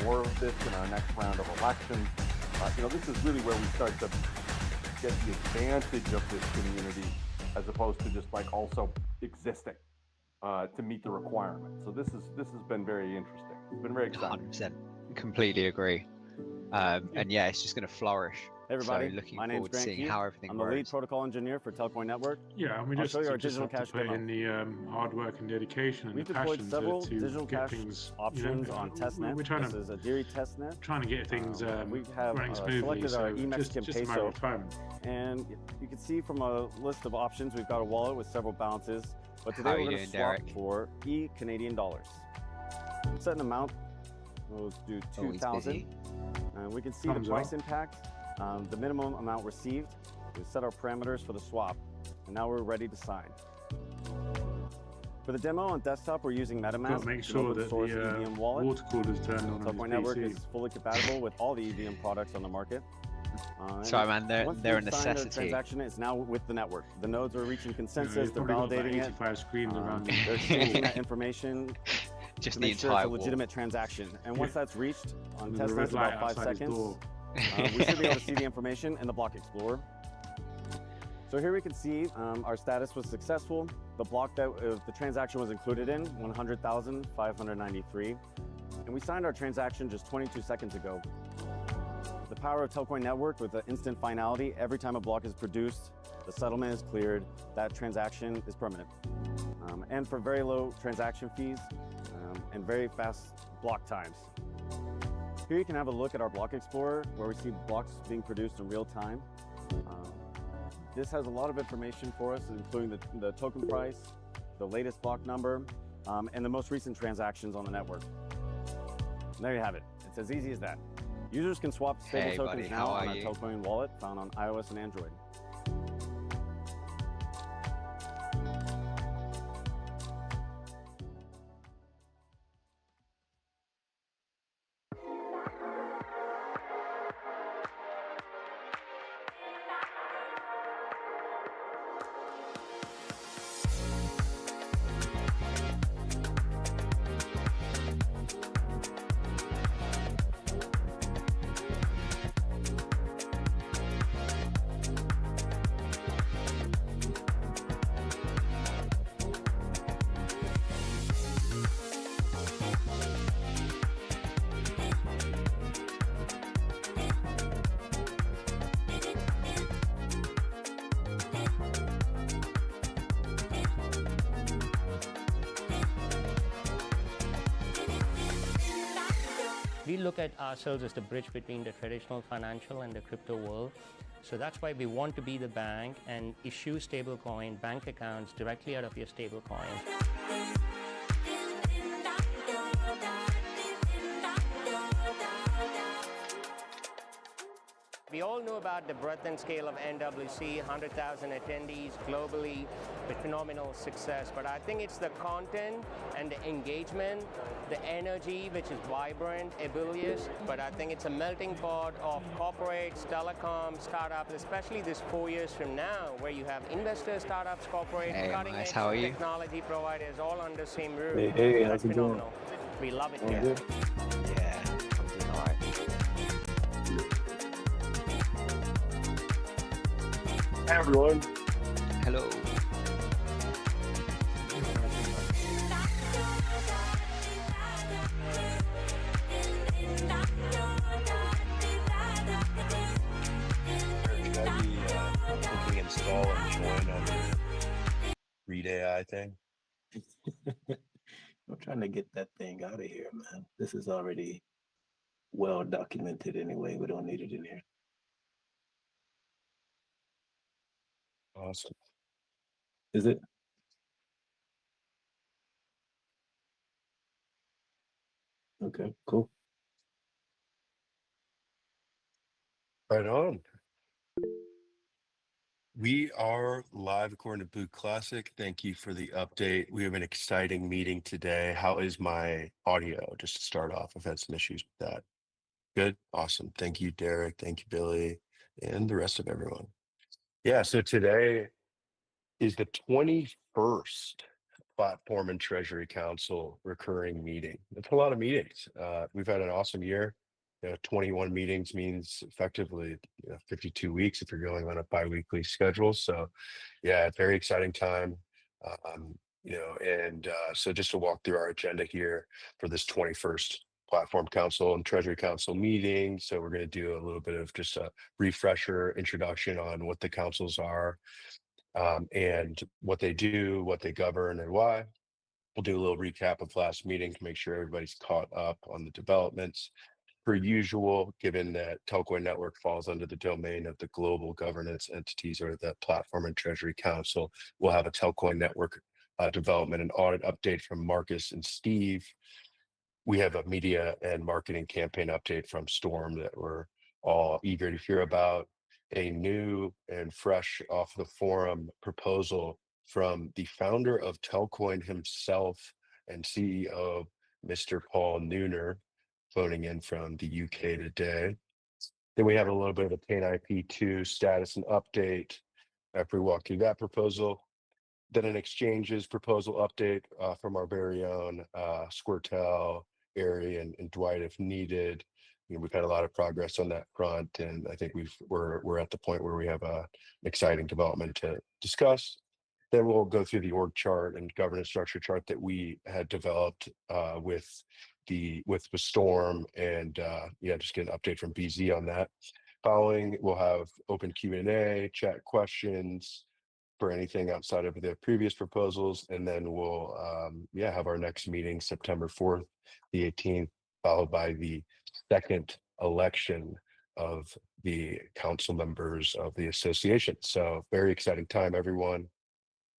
more of this in our next round of elections. This is really where we start to get the advantage of this community as opposed to just like also existing to meet the requirements. So this has been very interesting. It's been very exciting. 100%. Completely agree. And yeah, it's just going to flourish. Hey everybody, so looking my name's forward to Grant seeing Keith. how everything I'm the works. lead protocol engineer for Telcoin Network. Yeah, and we I'll just, show you our just digital have to cash put demo. in the hard work and dedication and We've the deployed passion several to digital get cash things, options on testnet. We're trying this is a Diri testnet. trying to get things we have running smoothly. selected So our just a matter of time. And you can see from a list of options, we've got a wallet with several balances. But today How we're you going to doing, swap Derek? for Canadian dollars. Set an amount. We'll do 2,000. And we can see Thumbs the price up. impact, the minimum amount received. We set our parameters for the swap, and now we're ready to sign. For the demo on desktop, we're using Got MetaMask. to make an sure open that source the EVM wallet. water cooler is turned on Telcoin his Network PC. is fully compatible with all the EVM products on the market. Sorry, man, they're a Once we've signed our necessity. transaction, it's now with the network. The nodes are reaching consensus. You've They're probably got validating about it. 85 screens around you. They're exchanging that information Just to the make sure it's entire a wall. legitimate transaction. And once that's reached on There's a testnet, red it's light about 5 outside his seconds. door. We should be able to see the information in the block explorer. So here we can see our status was successful. The block that the transaction was included in, 100,593. And we signed our transaction just 22 seconds ago. The power of Telcoin Network with the instant finality, every time a block is produced, the settlement is cleared, that transaction is permanent. And for very low transaction fees and very fast block times. Here you can have a look at our block explorer where we see blocks being produced in real time. This has a lot of information for us, including the token price, the latest block number, and the most recent transactions on the network. And there you have it. It's as easy as that. Users can swap stable Hey, tokens buddy, now how on are our you? Telcoin wallet found on iOS and Android. We look at ourselves as the bridge between the traditional financial and the crypto world. So that's why we want to be the bank and issue stablecoin bank accounts directly out of your stablecoin. We all know about the breadth and scale of NWC, 100,000 attendees globally with phenomenal success. But I think it's the content and the engagement, the energy, which is vibrant, rebellious. But I think it's a melting pot of corporates, telecom, startups, especially this 4 years from now, where you have investors, startups, corporates, Hey, cutting-edge Miles, how are you? technology providers all under the same roof. Hey, That's how's it going? phenomenal. We love it All here. good? Yeah, I'm doing all right. Hi, everyone. Hello. Should I be clicking install and join on the Read AI thing? I'm trying to get that thing out of here, man. This is already well documented anyway. We don't need it in here. Awesome. Is it? Okay, cool. Right on. We are live according to Boot Classic. Thank you for the update. We have an exciting meeting today. How is my audio? Just to start off, I've had some issues with that. Good. Awesome. Thank you, Derek. Thank you, Billy, and the rest of everyone. Yeah, so today is the 21st Platform and Treasury Council recurring meeting. It's a lot of meetings. We've had an awesome year. 21 meetings means effectively 52 weeks if you're going on a biweekly schedule. So yeah, very exciting time. So just to walk through our agenda here for this 21st Platform Council and Treasury Council meeting. So we're going to do a little bit of just a refresher introduction on what the councils are, and what they do, what they govern, and why. We'll do a little recap of last meeting to make sure everybody's caught up on the developments. Per usual, given that Telcoin Network falls under the domain of the global governance entities or the Platform and Treasury Council, we'll have a Telcoin Network development and audit update from Marcus and Steve. We have a media and marketing campaign update from Storm that we're all eager to hear about. A new and fresh off the forum proposal from the founder of Telcoin himself and CEO, Mr. Paul Nuener, phoning in from the UK today. Then we have a little bit of a TANIP 2 status and update after we walk through that proposal. Then an exchanges proposal update from our very own Squirtel, Ari, and Dwight if needed. We've had a lot of progress on that front, and I think we're at the point where we have an exciting development to discuss. Then we'll go through the org chart and governance structure chart that we had developed with Storm, and just get an update from BZ on that. Following, we'll have open Q&A, chat questions for anything outside of the previous proposals, and then we'll have our next meeting September 4th, the 18th, followed by the second election of the council members of the association. So very exciting time, everyone.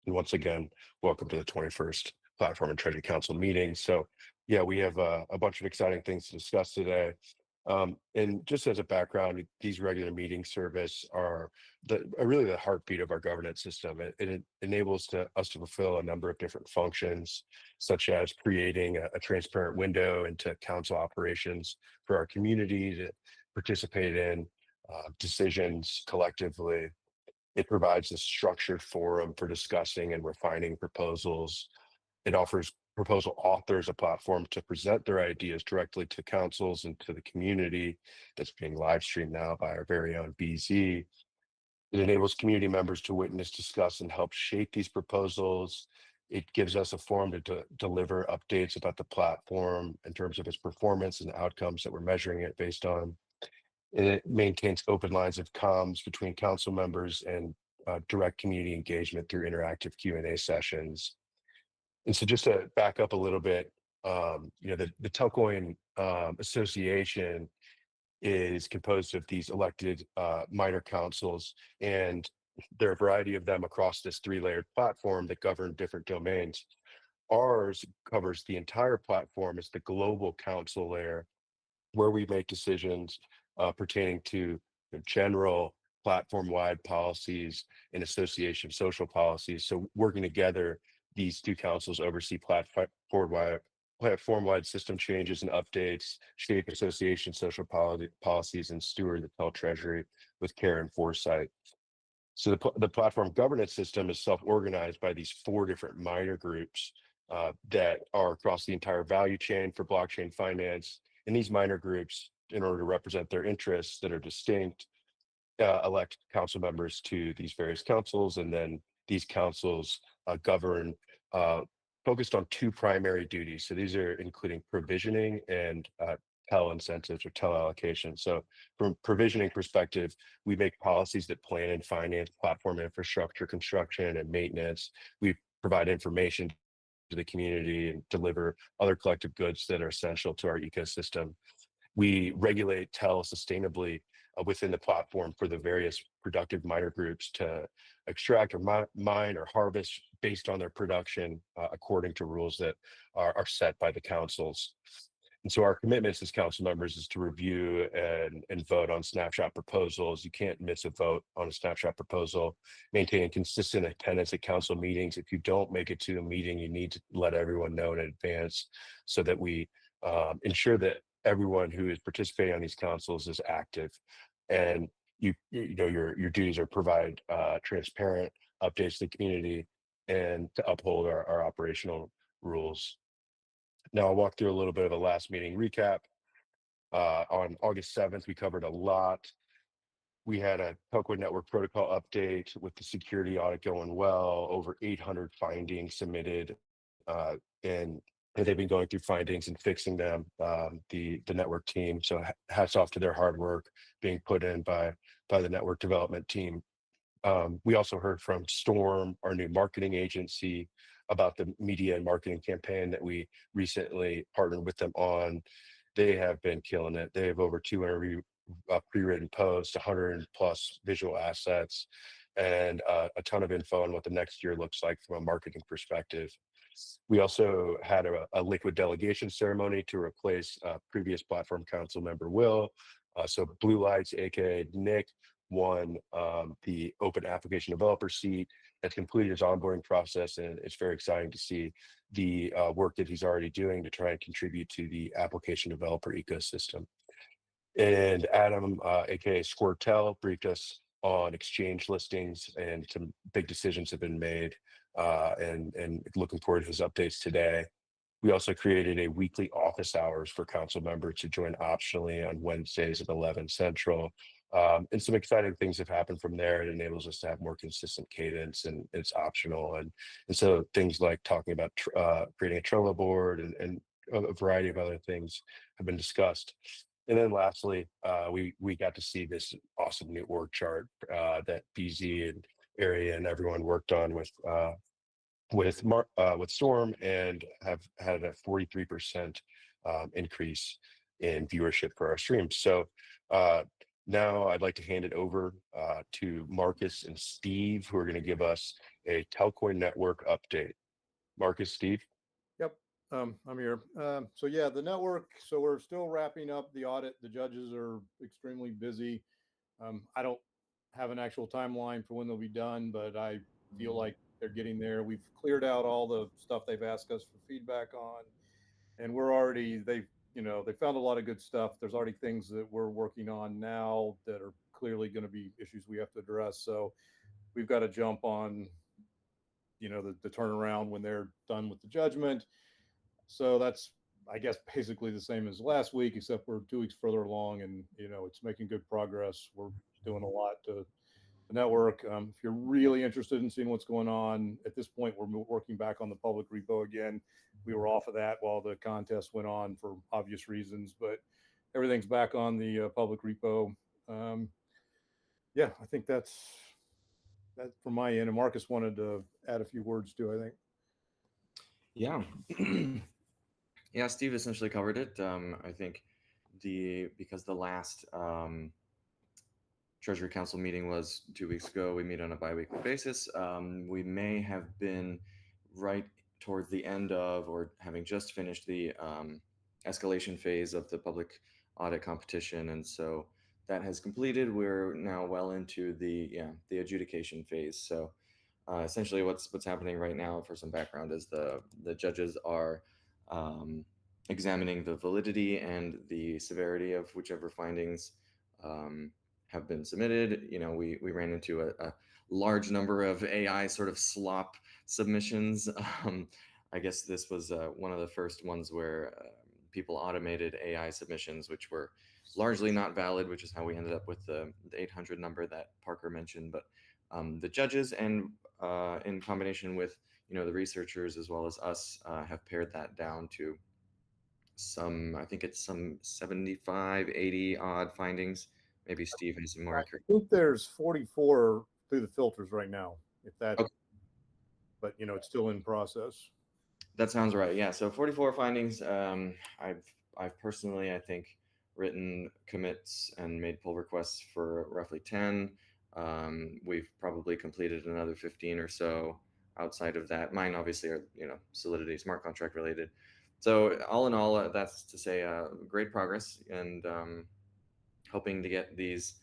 And once again, welcome to the 21st Platform and Treasury Council meeting. So yeah, we have a bunch of exciting things to discuss today. And just as a background, these regular meeting service are really the heartbeat of our governance system. It enables us to fulfill a number of different functions, such as creating a transparent window into council operations for our community to participate in decisions collectively. It provides a structured forum for discussing and refining proposals. It offers proposal authors a platform to present their ideas directly to councils and to the community. That's being live streamed now by our very own BZ. It enables community members to witness, discuss, and help shape these proposals. It gives us a forum to deliver updates about the platform in terms of its performance and outcomes that we're measuring it based on. And it maintains open lines of comms between council members and direct community engagement through interactive Q&A sessions. And so just to back up a little bit, the Telcoin Association is composed of these elected minor councils, and there are a variety of them across this three-layered platform that govern different domains. Ours covers the entire platform as the global council layer, where we make decisions pertaining to general platform-wide policies and association social policies. So working together, these two councils oversee platform-wide system changes and updates, shape association social policies, and steward the Tel Treasury with care and foresight. So the platform governance system is self-organized by these four different minor groups that are across the entire value chain for blockchain finance. And these minor groups, in order to represent their interests that are distinct, elect council members to these various councils, and then these councils govern focused on two primary duties. So these are including provisioning and TEL incentives or TEL allocation. So from provisioning perspective, we make policies that plan and finance platform infrastructure construction and maintenance. We provide information to the community and deliver other collective goods that are essential to our ecosystem. We regulate TEL sustainably within the platform for the various productive minor groups to extract or mine or harvest based on their production according to rules that are set by the councils. And so our commitments as council members is to review and vote on snapshot proposals. You can't miss a vote on a snapshot proposal. Maintaining consistent attendance at council meetings. If you don't make it to a meeting, you need to let everyone know in advance so that we ensure that everyone who is participating on these councils is active. And your duties are provide transparent updates to the community, and to uphold our operational rules. Now I'll walk through a little bit of a last meeting recap. On August 7th, we covered a lot. We had a Telcoin Network protocol update with the security audit going well, over 800 findings submitted, and they've been going through findings and fixing them, the network team. So hats off to their hard work being put in by the network development team. We also heard from Storm, our new marketing agency, about the media and marketing campaign that we recently partnered with them on. They have been killing it. They have over 200 pre-written posts, 100 plus visual assets, and a ton of info on what the next year looks like from a marketing perspective. We also had a liquid delegation ceremony to replace previous platform council member Will. So Blue Lights, aka Nick, won the open application developer seat, has completed his onboarding process, and it's very exciting to see the work that he's already doing to try and contribute to the application developer ecosystem. And Adam, aka Squirtel, briefed us on exchange listings, and some big decisions have been made, and looking forward to his updates today. We also created a weekly office hours for council members to join optionally on Wednesdays at 11 Central. And some exciting things have happened from there. It enables us to have more consistent cadence, and it's optional. And so things like talking about creating a Trello board and a variety of other things have been discussed. And then lastly, we got to see this awesome new org chart that BZ and Area and everyone worked on with Storm, and have had a 43% increase in viewership for our streams. So now I'd like to hand it over to Marcus and Steve, who are going to give us a Telcoin Network update. Marcus, Steve. Yep, I'm here. So yeah, the network, so we're still wrapping up the audit. The judges are extremely busy. I don't have an actual timeline for when they'll be done, but I feel like they're getting there. We've cleared out all the stuff they've asked us for feedback on, and we're already, they found a lot of good stuff. There's already things that we're working on now that are clearly going to be issues we have to address. So we've got to jump on, the turnaround when they're done with the judgment. So that's, I guess, basically the same as last week, except we're 2 weeks further along, and it's making good progress. We're doing a lot to the network. If you're really interested in seeing what's going on at this point, we're working back on the public repo again. We were off of that while the contest went on for obvious reasons, but everything's back on the public repo. Yeah, I think that's from my end. And Marcus wanted to add a few words too, I think. Yeah. Yeah, Steve essentially covered it. I think because the last Treasury Council meeting was 2 weeks ago, we meet on a bi-weekly basis. We may have been right towards the end of, or having just finished the escalation phase of the public audit competition, and so that has completed. We're now well into the adjudication phase. So essentially, what's happening right now, for some background, is the judges are examining the validity and the severity of whichever findings have been submitted. We ran into a large number of AI sort of slop submissions. I guess this was one of the first ones where people automated AI submissions, which were largely not valid, which is how we ended up with the 800 number that Parker mentioned. But the judges, and in combination with the researchers as well as us, have pared that down to I think it's some 75, 80 odd findings. Maybe Steve has some more accurate. I think there's 44 through the filters right now, if that, okay. But it's still in process. That sounds right. Yeah. So 44 findings. I've personally, I think, written commits and made pull requests for roughly 10. We've probably completed another 15 or so outside of that. Mine obviously are, Solidity smart contract related. So all in all, that's to say great progress, and hoping to get this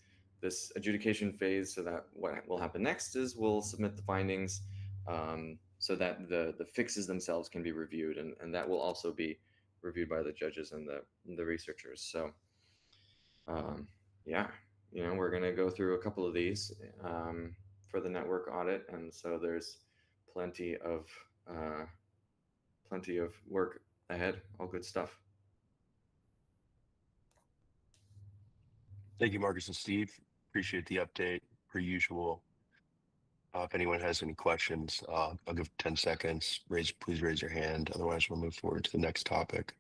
adjudication phase, so that what will happen next is we'll submit the findings so that the fixes themselves can be reviewed, and that will also be reviewed by the judges and the researchers. So yeah, we're going to go through a couple of these for the network audit, and so there's plenty of work ahead. All good stuff. Thank you, Marcus and Steve. Appreciate the update, per usual. If anyone has any questions, I'll give 10 seconds. Please raise your hand. Otherwise, we'll move forward to the next topic.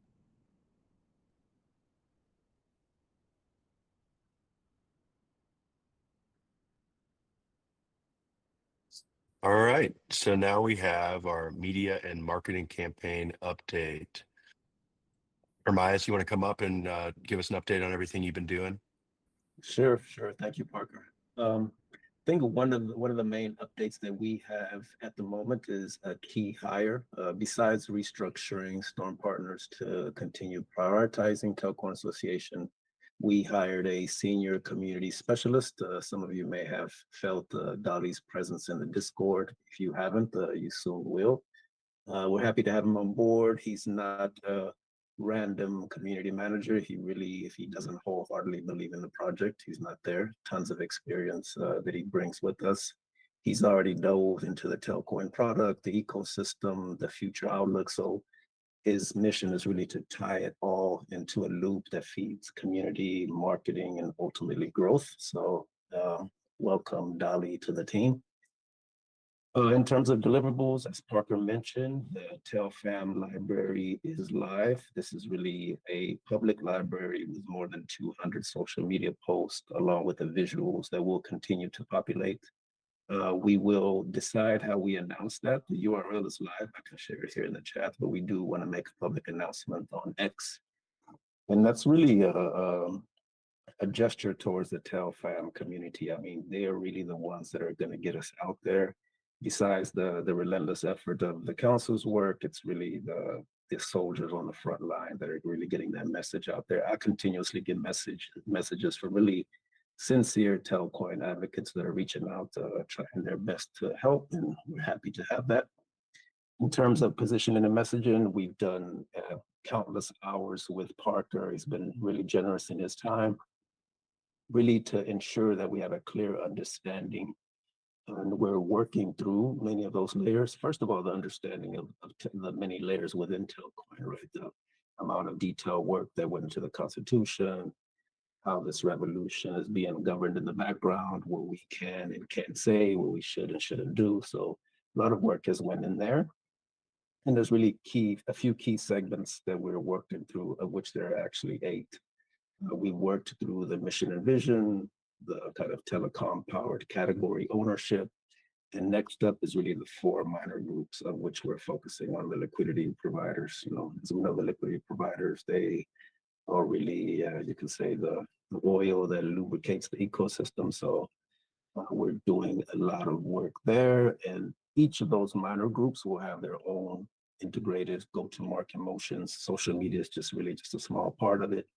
All right, so now we have our media and marketing campaign update. Ermias, you want to come up and give us an update on everything you've been doing? Sure. Thank you, Parker. I think one of the main updates that we have at the moment is a key hire. Besides restructuring Storm Partners to continue prioritizing Telcoin Association, we hired a senior community specialist. Some of you may have felt Dolly's presence in the Discord. If you haven't, you soon will. We're happy to have him on board. He's not a random community manager. If he doesn't wholeheartedly believe in the project, he's not there. Tons of experience that he brings with us. He's already dove into the Telcoin product, the ecosystem, the future outlook. So his mission is really to tie it all into a loop that feeds community, marketing, and ultimately growth. So welcome Dolly to the team. In terms of deliverables, as Parker mentioned, the TelFam library is live. This is really a public library with more than 200 social media posts, along with the visuals that will continue to populate. We will decide how we announce that. The URL is live. I can share it here in the chat, but we do want to make a public announcement on X. And that's really a gesture towards the TelFam community. I mean, they are really the ones that are going to get us out there. Besides the relentless effort of the council's work, it's really the soldiers on the front line that are really getting that message out there. I continuously get messages from really sincere Telcoin advocates that are reaching out, trying their best to help, and we're happy to have that. In terms of positioning and messaging, we've done countless hours with Parker. He's been really generous in his time, really to ensure that we have a clear understanding. And we're working through many of those layers. First of all, the understanding of the many layers within Telcoin, right? The amount of detailed work that went into the Constitution, how this revolution is being governed in the background, what we can and can't say, what we should and shouldn't do. So a lot of work has went in there. And there's really a few key segments that we're working through, of which there are actually 8. We worked through the mission and vision, the kind of telecom powered category ownership. And next up is really the 4 minor groups, of which we're focusing on the liquidity providers. You know, as we know, the liquidity providers, they are really, you can say, the oil that lubricates the ecosystem. So we're doing a lot of work there. And each of those minor groups will have their own integrated go-to-market motions. Social media is just a small part of it.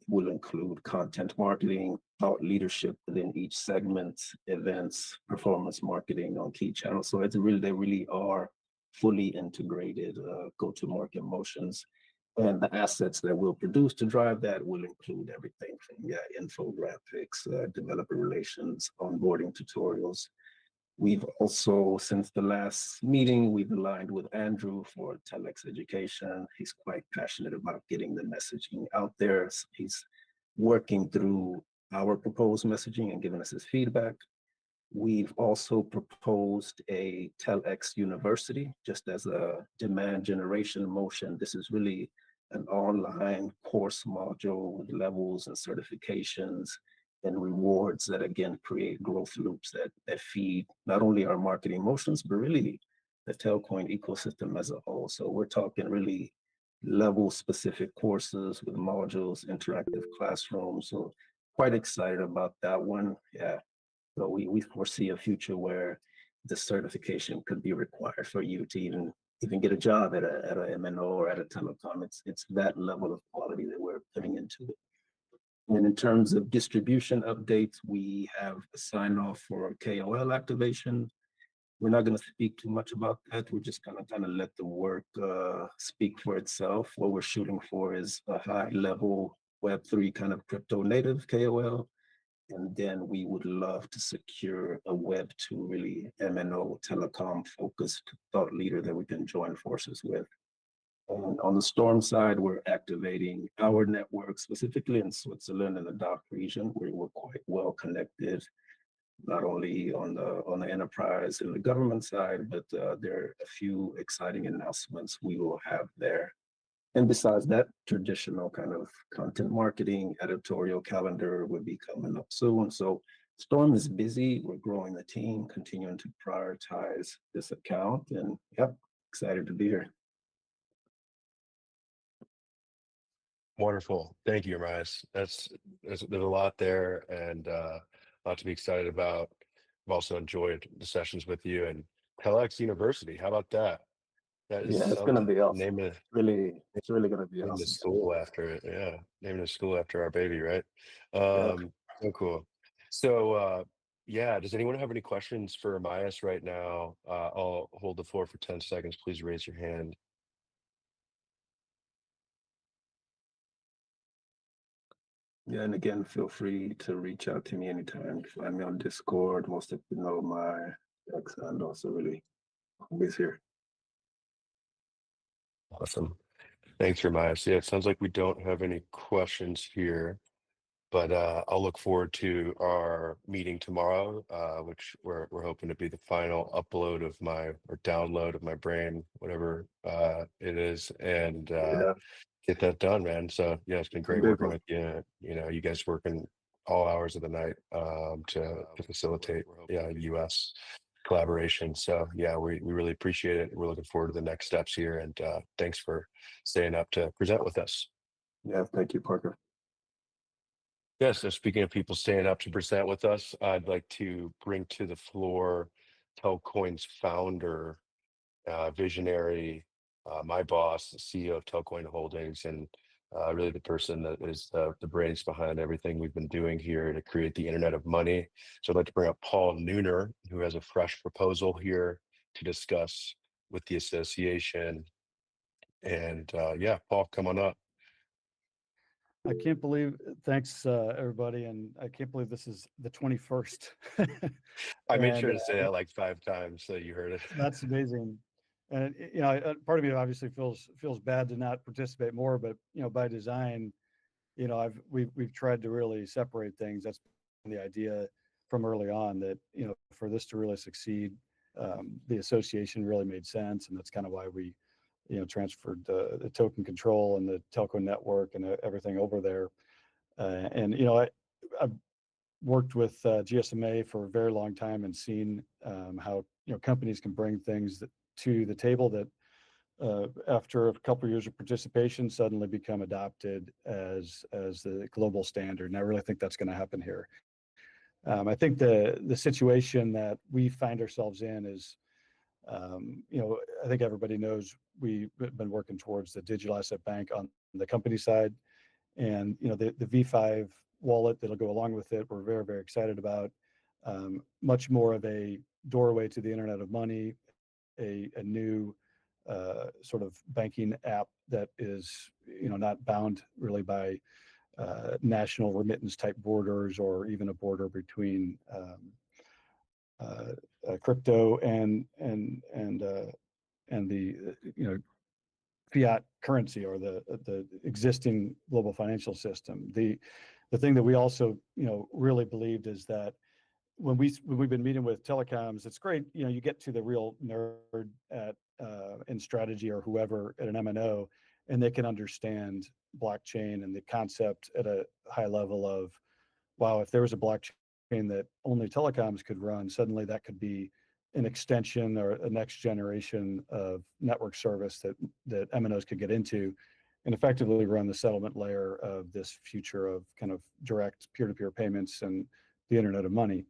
Will include content marketing, thought leadership within each segment, events, performance marketing on key channels. So they really are fully integrated go-to-market motions. And the assets that we'll produce to drive that will include everything from infographics, developer relations, onboarding tutorials. We've also, since the last meeting, we've aligned with Andrew for telex education. He's quite passionate about getting the messaging out there. So he's working through our proposed messaging and giving us his feedback. We've also proposed a telex university, just as a demand generation motion. This is really an online course module with levels and certifications and rewards that again create growth loops that feed not only our marketing motions, but really the Telcoin ecosystem as a whole. So we're talking really level specific courses with modules, interactive classrooms. So quite excited about that one. Yeah. So we foresee a future where the certification could be required for you to even get a job at a MNO or at a telecom. It's that level of quality that we're putting into it. And in terms of distribution updates, we have a sign off for KOL activation. We're not going to speak too much about that. We're just going to kind of let the work speak for itself. What we're shooting for is a high level Web3 kind of crypto native KOL. And then we would love to secure a Web2 really MNO telecom focused thought leader that we can join forces with. And on the Storm side, we're activating our network, specifically in Switzerland and the DACH region, where we're quite well connected, not only on the enterprise and the government side, but there are a few exciting announcements we will have there. And besides that, traditional kind of content marketing, editorial calendar will be coming up soon. So Storm is busy. We're growing the team, continuing to prioritize this account, and yep, excited to be here. Wonderful. Thank you, Marius. There's a lot there and a lot to be excited about. I've also enjoyed the sessions with you and Telex University. How about that? That is Yeah, it's gonna something. be awesome. It's really gonna be Name the awesome. school after it. Yeah. Naming the school after our baby, right? Yeah. So cool. So yeah, does anyone have any questions for Marius right now? I'll hold the floor for 10 seconds. Please raise your hand. Yeah, and again, feel free to reach out to me anytime. Find me on Discord. Most of you know my ex and also really always here. Awesome. Thanks, Marius. Yeah, it sounds like we don't have any questions here, but I'll look forward to our meeting tomorrow, which we're hoping to be the final upload of my or download of my brain, whatever it is, and Yeah, get that done, man. So yeah, it's been great big working one. with you. You know, you guys working all hours of the night to facilitate US collaboration. So yeah, we really appreciate it. We're looking forward to the next steps here, and thanks for staying up to present with us. Yeah, thank you, Parker. Yes, so speaking of people staying up to present with us, I'd like to bring to the floor Telcoin's founder, visionary, my boss, the CEO of Telcoin Holdings, and really the person that is the brains behind everything we've been doing here to create the Internet of Money. So I'd like to bring up Paul Nuener, who has a fresh proposal here to discuss with the association. And yeah, Paul, come on up. I can't believe, thanks everybody, and I can't believe this is the 21st. I made And, sure to say that like 5 times so you heard it. That's amazing. And you know, part of me obviously feels bad to not participate more, but you know, by design, you know, we've tried to really separate things. That's been the idea from early on, that you know, for this to really succeed, the association really made sense, and that's kind of why we, you know, transferred the token control and the Telco network and everything over there. And you know, I've worked with GSMA for a very long time and seen how, you know, companies can bring things to the table that after a couple of years of participation suddenly become adopted as the global standard. And I really think that's going to happen here. I think the situation that we find ourselves in is, you know, I think everybody knows we've been working towards the digital asset bank on the company side, and you know, the V5 wallet that'll go along with it, we're very, very excited about. Much more of a doorway to the Internet of Money, a new sort of banking app that is, you know, not bound really by national remittance type borders, or even a border between crypto and the you know, fiat currency, or the existing global financial system. The thing that we also, you know, really believed is that when we've been meeting with telecoms, it's great, you know, you get to the real nerd at in strategy or whoever at an MNO, and they can understand blockchain and the concept at a high level of, wow, if there was a blockchain that only telecoms could run, suddenly that could be an extension or a next generation of network service that MNOs could get into and effectively run the settlement layer of this future of kind of direct peer-to-peer payments and the Internet of Money.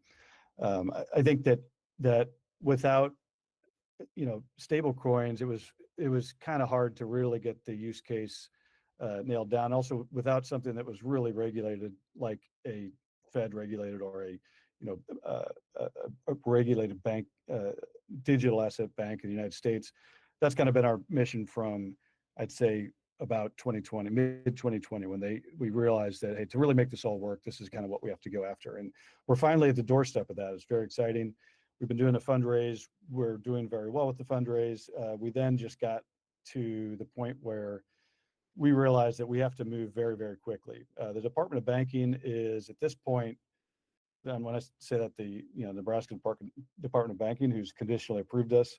I think that without, you know, stable coins, it was kind of hard to really get the use case nailed down. Also, without something that was really regulated, like a Fed regulated or a, you know, a regulated bank, digital asset bank in the United States. That's kind of been our mission from, I'd say, about 2020, mid 2020, when we realized that, hey, to really make this all work, this is kind of what we have to go after. And we're finally at the doorstep of that. It's very exciting. We've been doing a fundraise. We're doing very well with the fundraise. We then just got to the point where we realized that we have to move very, very quickly. The Department of Banking is at this point, and when I say that, the Nebraska Department of Banking, who's conditionally approved us,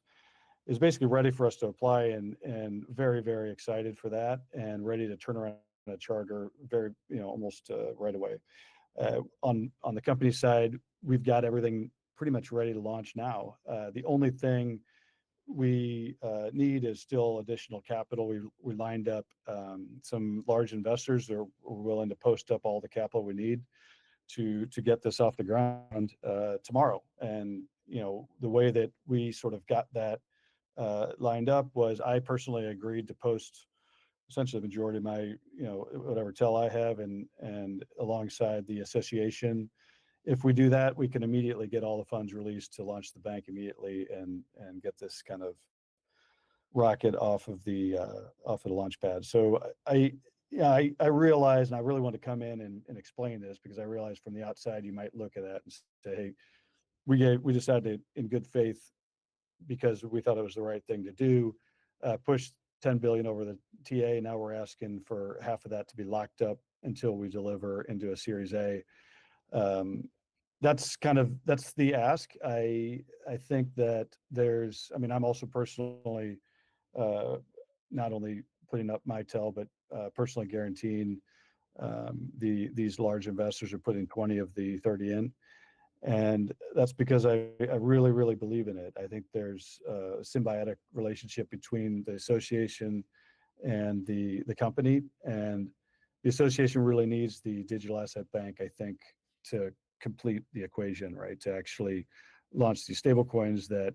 is basically ready for us to apply, and very, very excited for that, and ready to turn around a charter very, almost right away. On the company side, we've got everything pretty much ready to launch now. The only thing we need is still additional capital. We lined up some large investors that are willing to post up all the capital we need to get this off the ground tomorrow. And the way that we sort of got that lined up was I personally agreed to post essentially the majority of my whatever TEL I have, and alongside the association. If we do that, we can immediately get all the funds released to launch the bank immediately and get this kind of rocket off of the launch pad. So I realize, and I really want to come in and explain this, because I realize from the outside you might look at that and say, hey, we decided to, in good faith, because we thought it was the right thing to do, push 10 billion over the TA. Now we're asking for half of that to be locked up until we deliver into a Series A. That's the ask. I think that I'm also personally not only putting up my TEL, but personally guaranteeing these large investors are putting 20 of the 30 in. And that's because I really, really believe in it. I think there's a symbiotic relationship between the association and the company. And the association really needs the digital asset bank, I think, to complete the equation, right? To actually launch these stable coins that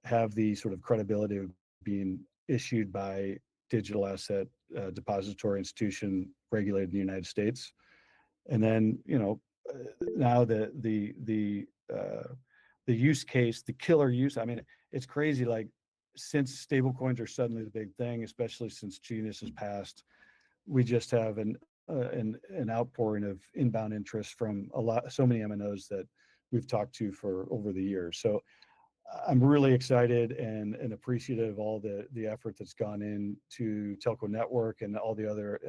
have the sort of credibility of being issued by digital asset depository institution regulated in the United States. And then, now the use case, the killer use, it's crazy. Like, since stable coins are suddenly the big thing, especially since Genius has passed, we just have an outpouring of inbound interest from so many MNOs that we've talked to for over the years. So I'm really excited and appreciative of all the effort that's gone into Telcoin Network and all the other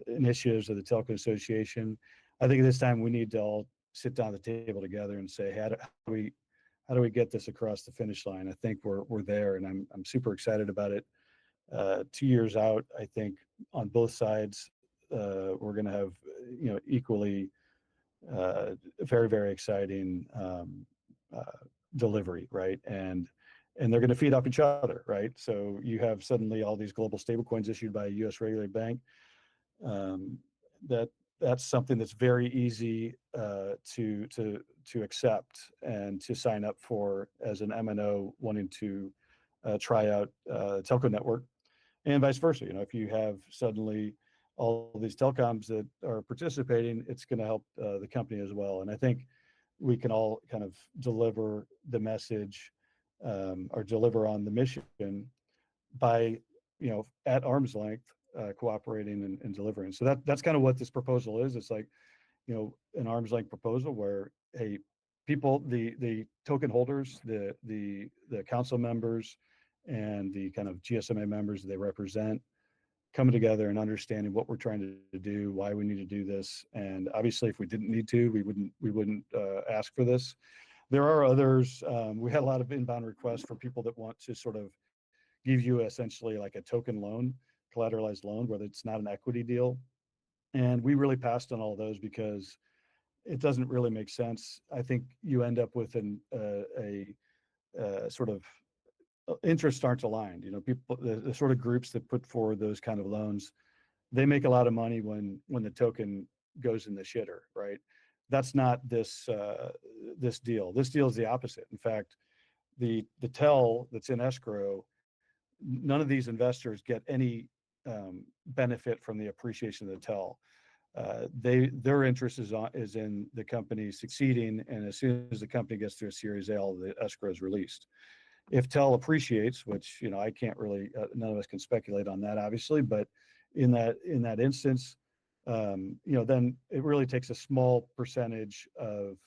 initiatives of the Telco Association. I think this time we need to all sit down at the table together and say, how do we get this across the finish line? I think we're there, and I'm super excited about it. 2 years out, I think on both sides, we're going to have equally very, very exciting delivery, right? And they're going to feed off each other, right? So you have suddenly all these global stablecoins issued by a U.S. regulated bank. That's something that's very easy to accept and to sign up for as an MNO wanting to try out Telco Network, and vice versa. If you have suddenly all these telecoms that are participating, it's going to help the company as well. And I think we can all kind of deliver the message or deliver on the mission by, at arm's length, cooperating and delivering. So that's kind of what this proposal is. It's like, an arm's length proposal where, hey, people, the token holders, the council members, and the kind of GSMA members they represent, coming together and understanding what we're trying to do, why we need to do this. And obviously, if we didn't need to, we wouldn't ask for this. There are others. We had a lot of inbound requests for people that want to sort of give you essentially like a token loan, collateralized loan, where it's not an equity deal. And we really passed on all of those because it doesn't really make sense. I think you end up with a sort of interests aren't aligned. People, the sort of groups that put forward those kind of loans, they make a lot of money when the token goes in the shitter, right? That's not this deal. This deal is the opposite. In fact, the TEL that's in escrow, none of these investors get any benefit from the appreciation of the TEL. Their interest is in the company succeeding, and as soon as the company gets to a Series A, all the escrow is released. if TEL appreciates, which, you know, I can't really, none of us can speculate on that, obviously, but in that instance, you know, then it really takes a small percentage of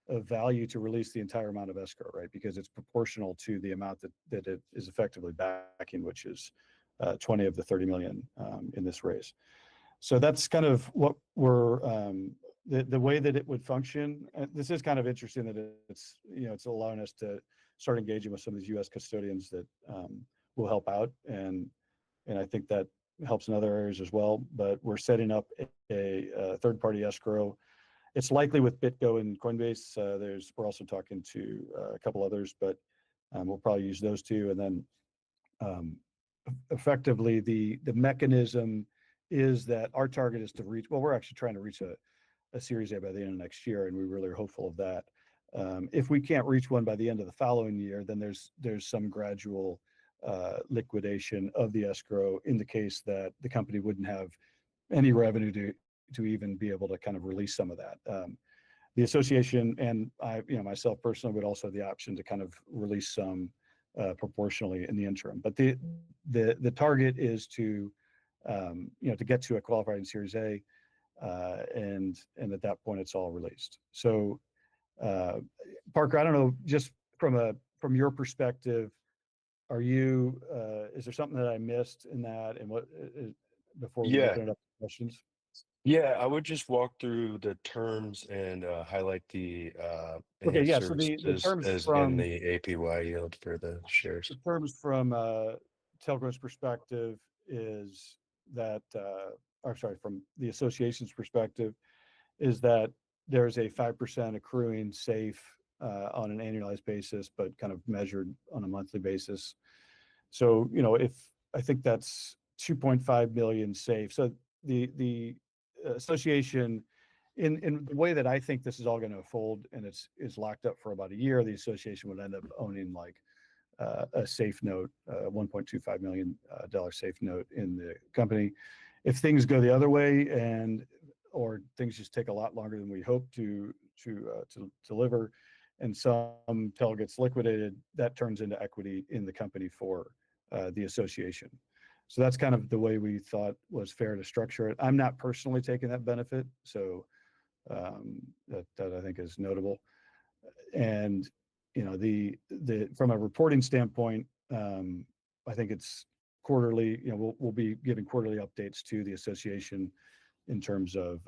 value to release the entire amount of escrow, right? Because it's proportional to the amount that it is effectively backing, which is 20 of the 30 million in this raise. So that's kind of what we're, the way that it would function. This is kind of interesting that it's, you know, it's allowing us to start engaging with some of these U.S. custodians that will help out. And I think that helps in other areas as well. But we're setting up a third-party escrow. It's likely with BitGo and Coinbase. We're also talking to a couple others, but we'll probably use those two. And then effectively, the mechanism is that our target is to reach. Well, we're actually trying to reach a Series A by the end of next year, and we really are hopeful of that. If we can't reach one by the end of the following year, then there's some gradual liquidation of the escrow in the case that the company wouldn't have any revenue to even be able to kind of release some of that. The association and I, you know, myself personally would also have the option to kind of release some proportionally in the interim. But the target is to you know, to get to a qualifying Series A, and at that point it's all released. So Parker, I don't know, just from your perspective, are you is there something that I missed in that, and what before we Yeah. open it up to questions? Yeah, I would just walk through the terms and highlight the Okay, enhanced yeah. So the services terms as in from the APY yield for the shares. the terms from Telco's perspective is that, or sorry, from the association's perspective, is that there's a 5% accruing safe on an annualized basis, but kind of measured on a monthly basis. So, you know, if I think that's 2.5 million safe. So the association, in the way that I think this is all going to unfold, and is locked up for about a year, the association would end up owning like a safe note, $1.25 million safe note in the company. If things go the other way, or things just take a lot longer than we hope to deliver, and some TEL gets liquidated, that turns into equity in the company for the association. So that's kind of the way we thought was fair to structure it. I'm not personally taking that benefit, so that I think is notable. And you know, the from a reporting standpoint, I think it's quarterly. You know, we'll be giving quarterly updates to the association in terms of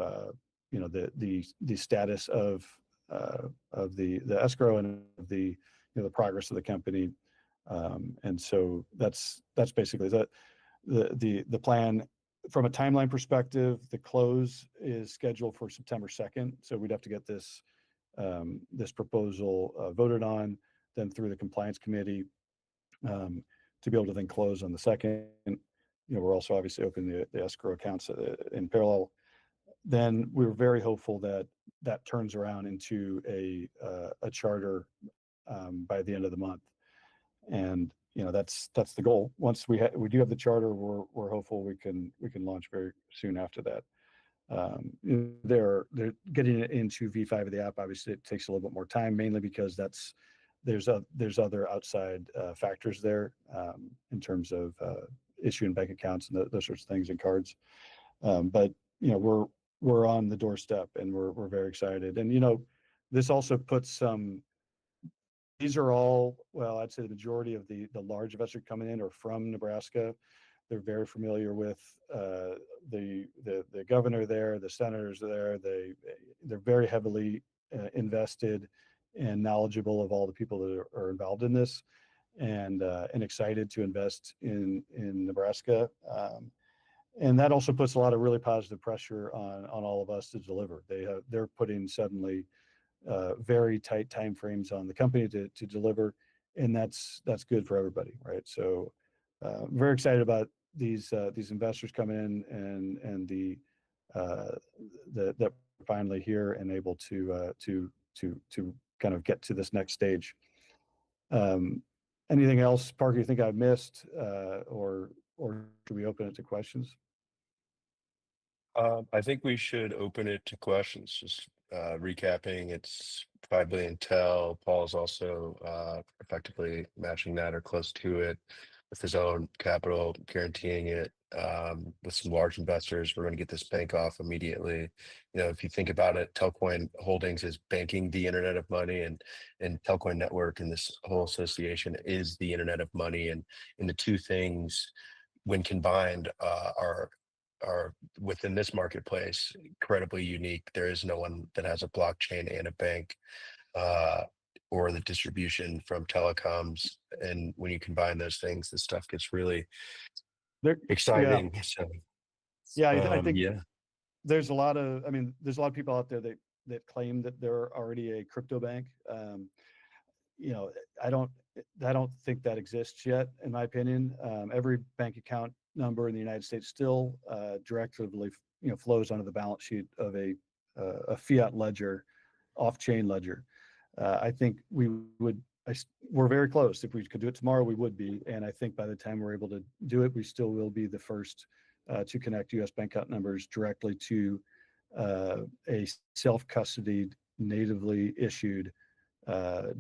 you know, the status of the escrow and of the, you know, the progress of the company. And so that's basically the plan. From a timeline perspective, the close is scheduled for September 2nd. So we'd have to get this proposal voted on, then through the compliance committee, to be able to then close on the 2nd. You know, we're also obviously opening the escrow accounts in parallel. Then we were very hopeful that that turns around into a charter by the end of the month. And you know, that's the goal. Once we do have the charter, we're hopeful we can launch very soon after that. They're getting it into V5 of the app. Obviously, it takes a little bit more time, mainly because there's other outside factors there in terms of issuing bank accounts and those sorts of things and cards. But you know, we're on the doorstep, and we're very excited. And you know, this also puts some. These are all, well, I'd say the majority of the large investors coming in are from Nebraska. They're very familiar with the governor there, the senators there. They're very heavily invested and knowledgeable of all the people that are involved in this, and excited to invest in Nebraska. And that also puts a lot of really positive pressure on all of us to deliver. They're putting suddenly very tight timeframes on the company to deliver, and that's good for everybody, right? So very excited about these investors coming in, and that finally here and able to kind of get to this next stage. Anything else, Parker, you think I've missed, or should we open it to questions? I think we should open it to questions. Just recapping, it's 5 billion TEL. Paul is also effectively matching that or close to it with his own capital, guaranteeing it. With some large investors, we're going to get this bank off immediately. You know, if you think about it, Telcoin Holdings is banking the Internet of Money, and Telcoin Network and this whole association is the Internet of Money. And the two things, when combined, are within this marketplace incredibly unique. There is no one that has a blockchain and a bank, or the distribution from telecoms. And when you combine those things, this stuff gets really Yeah, exciting. So yeah, I think yeah. there's a lot of, I mean, there's a lot of people out there that claim that they're already a crypto bank. You know, I don't think that exists yet, in my opinion. Every bank account number in the United States still directly, you know, flows onto the balance sheet of a fiat ledger, off-chain ledger. I think we're very close. If we could do it tomorrow, we would be. And I think by the time we're able to do it, we still will be the first to connect U.S. bank account numbers directly to a self-custodied, natively issued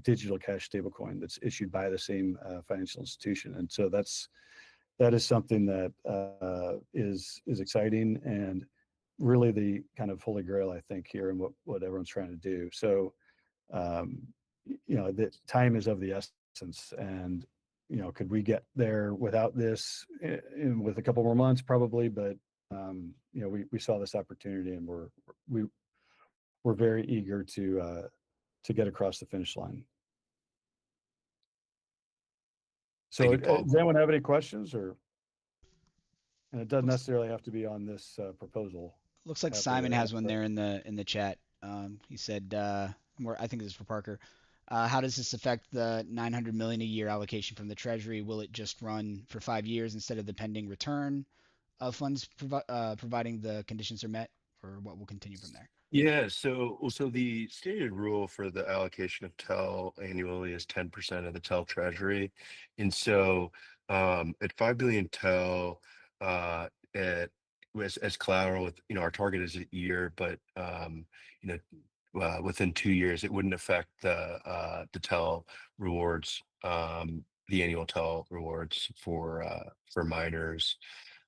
digital cash stablecoin that's issued by the same financial institution. And so that is something that is exciting and really the kind of holy grail, I think, here, and what everyone's trying to do. So you know, the time is of the essence. And you know, could we get there without this with a couple more months? Probably. But you know, we saw this opportunity, and we're very eager to get across the finish line. So Thank you, Paul. does anyone have any questions? Or, and it doesn't necessarily have to be on this proposal. Looks like Happy Simon to has one answer. there in the chat. He said, I think this is for Parker. How does this affect the 900 million a year allocation from the Treasury? Will it just run for 5 years instead of the pending return of funds, providing the conditions are met, or what will continue from there? Yeah, so the stated rule for the allocation of TEL annually is 10% of the TEL treasury. And so at 5 billion TEL, as collateral, with, you know, our target is a year, but you know, within 2 years, it wouldn't affect the TEL rewards, the annual TEL rewards for miners.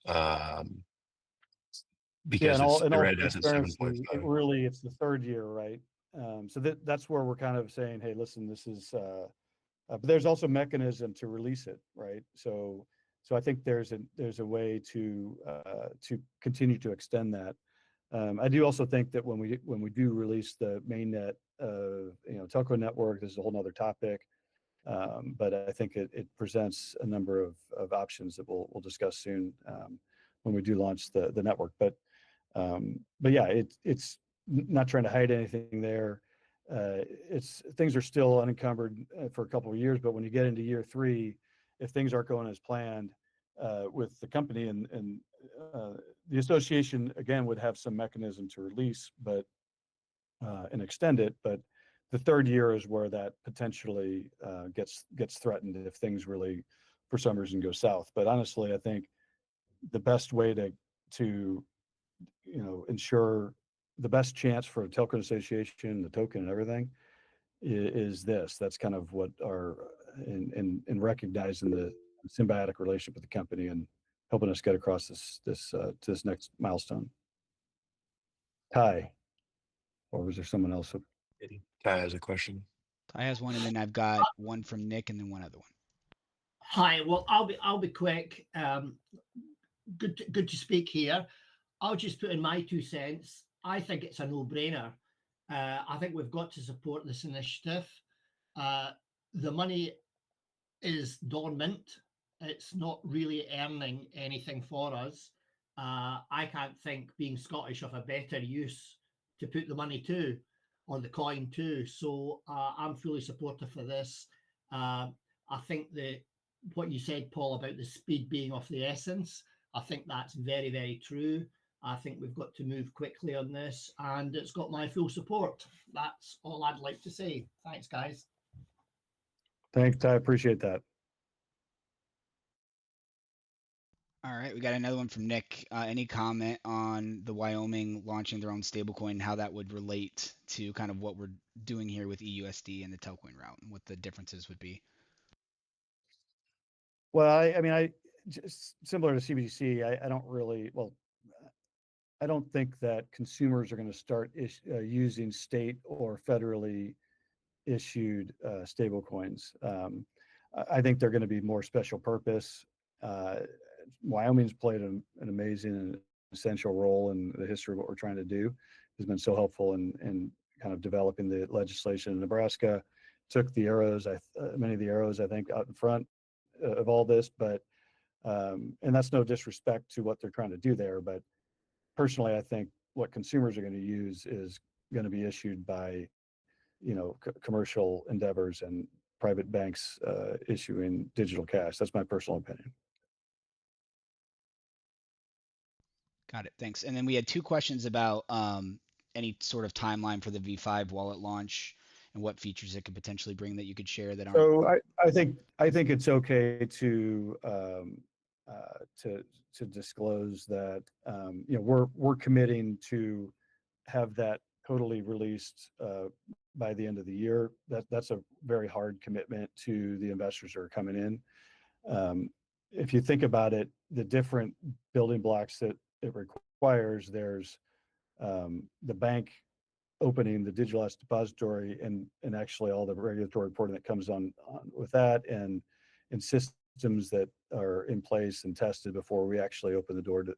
Yeah, Because in the all red has a transparency, 7.5. it's the third year, right? So that's where we're kind of saying, hey, listen, this is, but there's also mechanism to release it, right? So I think there's a way to continue to extend that. I do also think that when we do release the mainnet, you know, Telcoin Network, this is a whole nother topic. But I think it presents a number of options that we'll discuss soon when we do launch the network. But yeah, it's not trying to hide anything there. Things are still unencumbered for a couple of years, but when you get into year 3, if things aren't going as planned with the company and the association, again, would have some mechanism to release, but and extend it. But the third year is where that potentially gets threatened if things really, for some reason, go south. But honestly, I think the best way to you know, ensure the best chance for a token association, the token and everything is this. That's kind of what our, in recognizing the symbiotic relationship with the company and helping us get across this next milestone. Ty, or was there someone else? Ty has a question. Ty has one, and then I've got one from Nick, and then one other one. Hi, well, I'll be quick. Good to speak here. I'll just put in my 2 cents. I think it's a no-brainer. I think we've got to support this initiative. The money is dormant. It's not really earning anything for us. I can't think, being Scottish, of a better use to put the money to, or the coin to. So I'm fully supportive of this. I think that what you said, Paul, about the speed being of the essence, I think that's very, very true. I think we've got to move quickly on this, and it's got my full support. That's all I'd like to say. Thanks, guys. Thanks, Ty. Appreciate that. All right, we got another one from Nick. Any comment on the Wyoming launching their own stablecoin, how that would relate to kind of what we're doing here with EUSD and the Telcoin route, and what the differences would be? Well, I mean, I just similar to CBDC, I don't really, well, I don't think that consumers are going to start using state or federally issued stable coins. I think they're going to be more special purpose. Uh, Wyoming's played an amazing and essential role in the history of what we're trying to do. Has been so helpful in kind of developing the legislation. In Nebraska took the arrows, many of the arrows, I think, out in front of all this, but and that's no disrespect to what they're trying to do there, but personally, I think what consumers are going to use is going to be issued by, commercial endeavors and private banks issuing digital cash. That's my personal opinion. Got it. Thanks. And then we had two questions about any sort of timeline for the V5 wallet launch and what features it could potentially bring that you could share that aren't. So I think it's okay to disclose that we're committing to have that totally released by the end of the year. That's a very hard commitment to the investors who are coming in. If you think about it, the different building blocks that it requires, there's the bank opening the digital asset depository and actually all the regulatory reporting that comes on with that and systems that are in place and tested before we actually open the door to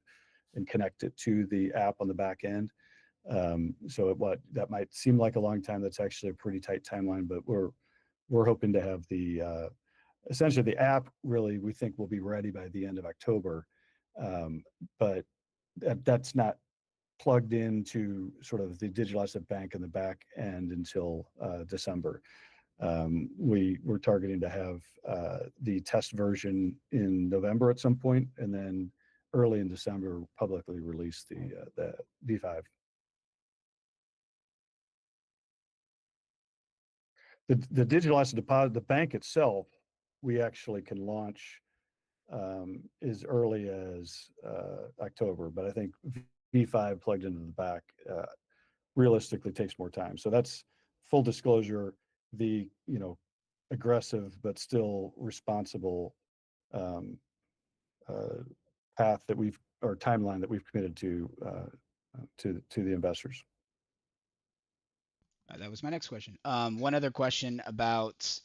and connect it to the app on the back end. So that might seem like a long time. That's actually a pretty tight timeline, but we're hoping to have the essentially the app really, we think will be ready by the end of October. But that's not plugged into sort of the digital asset bank in the back end until December. We're targeting to have the test version in November at some point, and then early in December publicly release the V5. The digital asset deposit, the bank itself, we actually can launch as early as October, but I think V5 plugged into the back realistically takes more time. So that's full disclosure, the aggressive but still responsible path that or timeline that we've committed to the investors. That was my next question. One other question about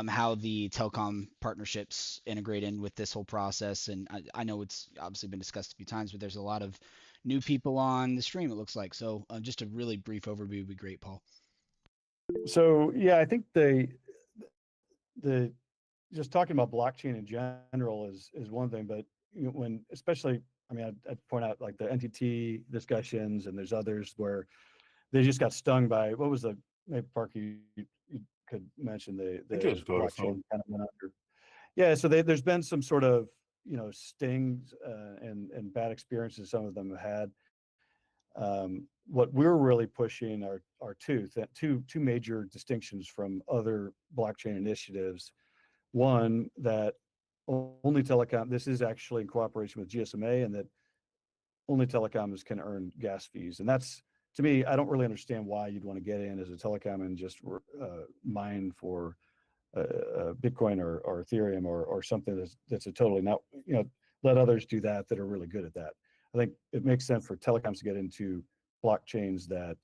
how the telecom partnerships integrate in with this whole process. And I know it's obviously been discussed a few times, but there's a lot of new people on the stream, it looks like. So just a really brief overview would be great, Paul. So yeah, I think the just talking about blockchain in general is one thing, but when especially, I mean, I'd point out like the NTT discussions, and there's others where they just got stung by what was the maybe Parker you could mention the I think it was blockchain Vodafone. kind of went under. Yeah, so there's been some sort of stings and bad experiences some of them have had. What we're really pushing are two major distinctions from other blockchain initiatives. One, that only telecom, this is actually in cooperation with GSMA, and that only telecoms can earn gas fees. And that's, to me, I don't really understand why you'd want to get in as a telecom and just mine for Bitcoin or Ethereum or something that's a totally not, let others do that are really good at that. I think it makes sense for telecoms to get into blockchains that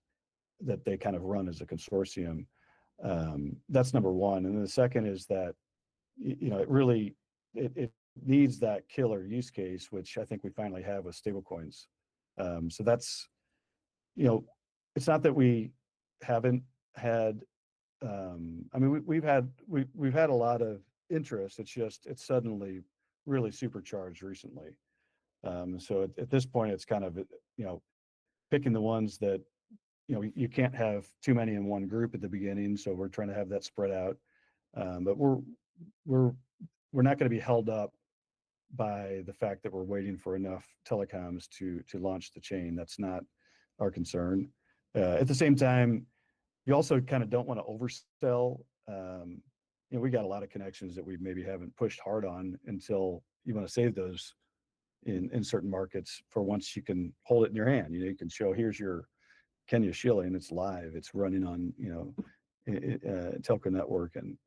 they kind of run as a consortium. That's number one. And then the second is that, it needs that killer use case, which I think we finally have with stablecoins. So that's, it's not that we haven't had, I mean, we've had a lot of interest. It's suddenly really supercharged recently. So at this point, it's kind of, picking the ones that, you can't have too many in one group at the beginning. So we're trying to have that spread out. But we're not going to be held up by the fact that we're waiting for enough telecoms to launch the chain. That's not our concern. At the same time, you also kind of don't want to oversell. We got a lot of connections that we maybe haven't pushed hard on until you want to save those in certain markets for once you can hold it in your hand. You can show, here's your Kenya shilling, it's live, it's running on, Telco Network, and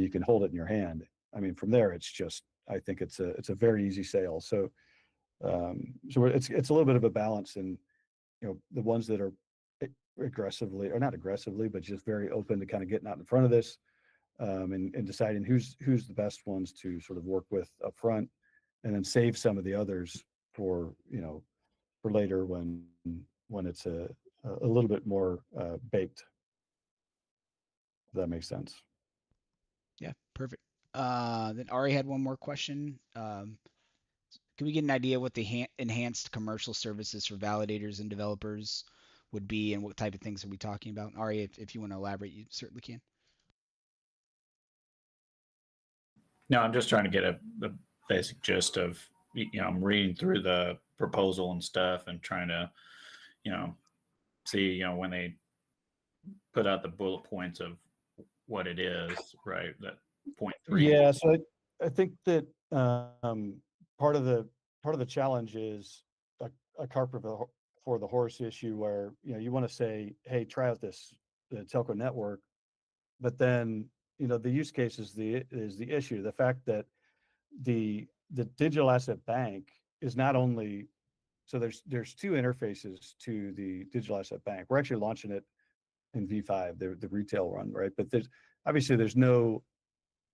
you can hold it in your hand. I mean, from there, it's just, I think it's a very easy sale. So, it's a little bit of a balance, and the ones that are aggressively, or not aggressively, but just very open to kind of getting out in front of this, and deciding who's the best ones to sort of work with up front, and then save some of the others for for later when it's a little bit more baked. If that makes sense. Yeah, perfect. Then Ari had one more question. Can we get an idea what the enhanced commercial services for validators and developers would be, and what type of things are we talking about? Ari, if you want to elaborate, you certainly can. No, I'm just trying to get a basic gist of, I'm reading through the proposal and stuff and trying to, see, when they put out the bullet points of what it is, right? That 0.3. Yeah, so I think that part of the challenge is a cart for the horse issue, where you want to say, hey, try out the telco network, but then the use case is the issue. The fact that the digital asset bank is not only, so there's two interfaces to the digital asset bank. We're actually launching it in V5, the retail run, right? But there's no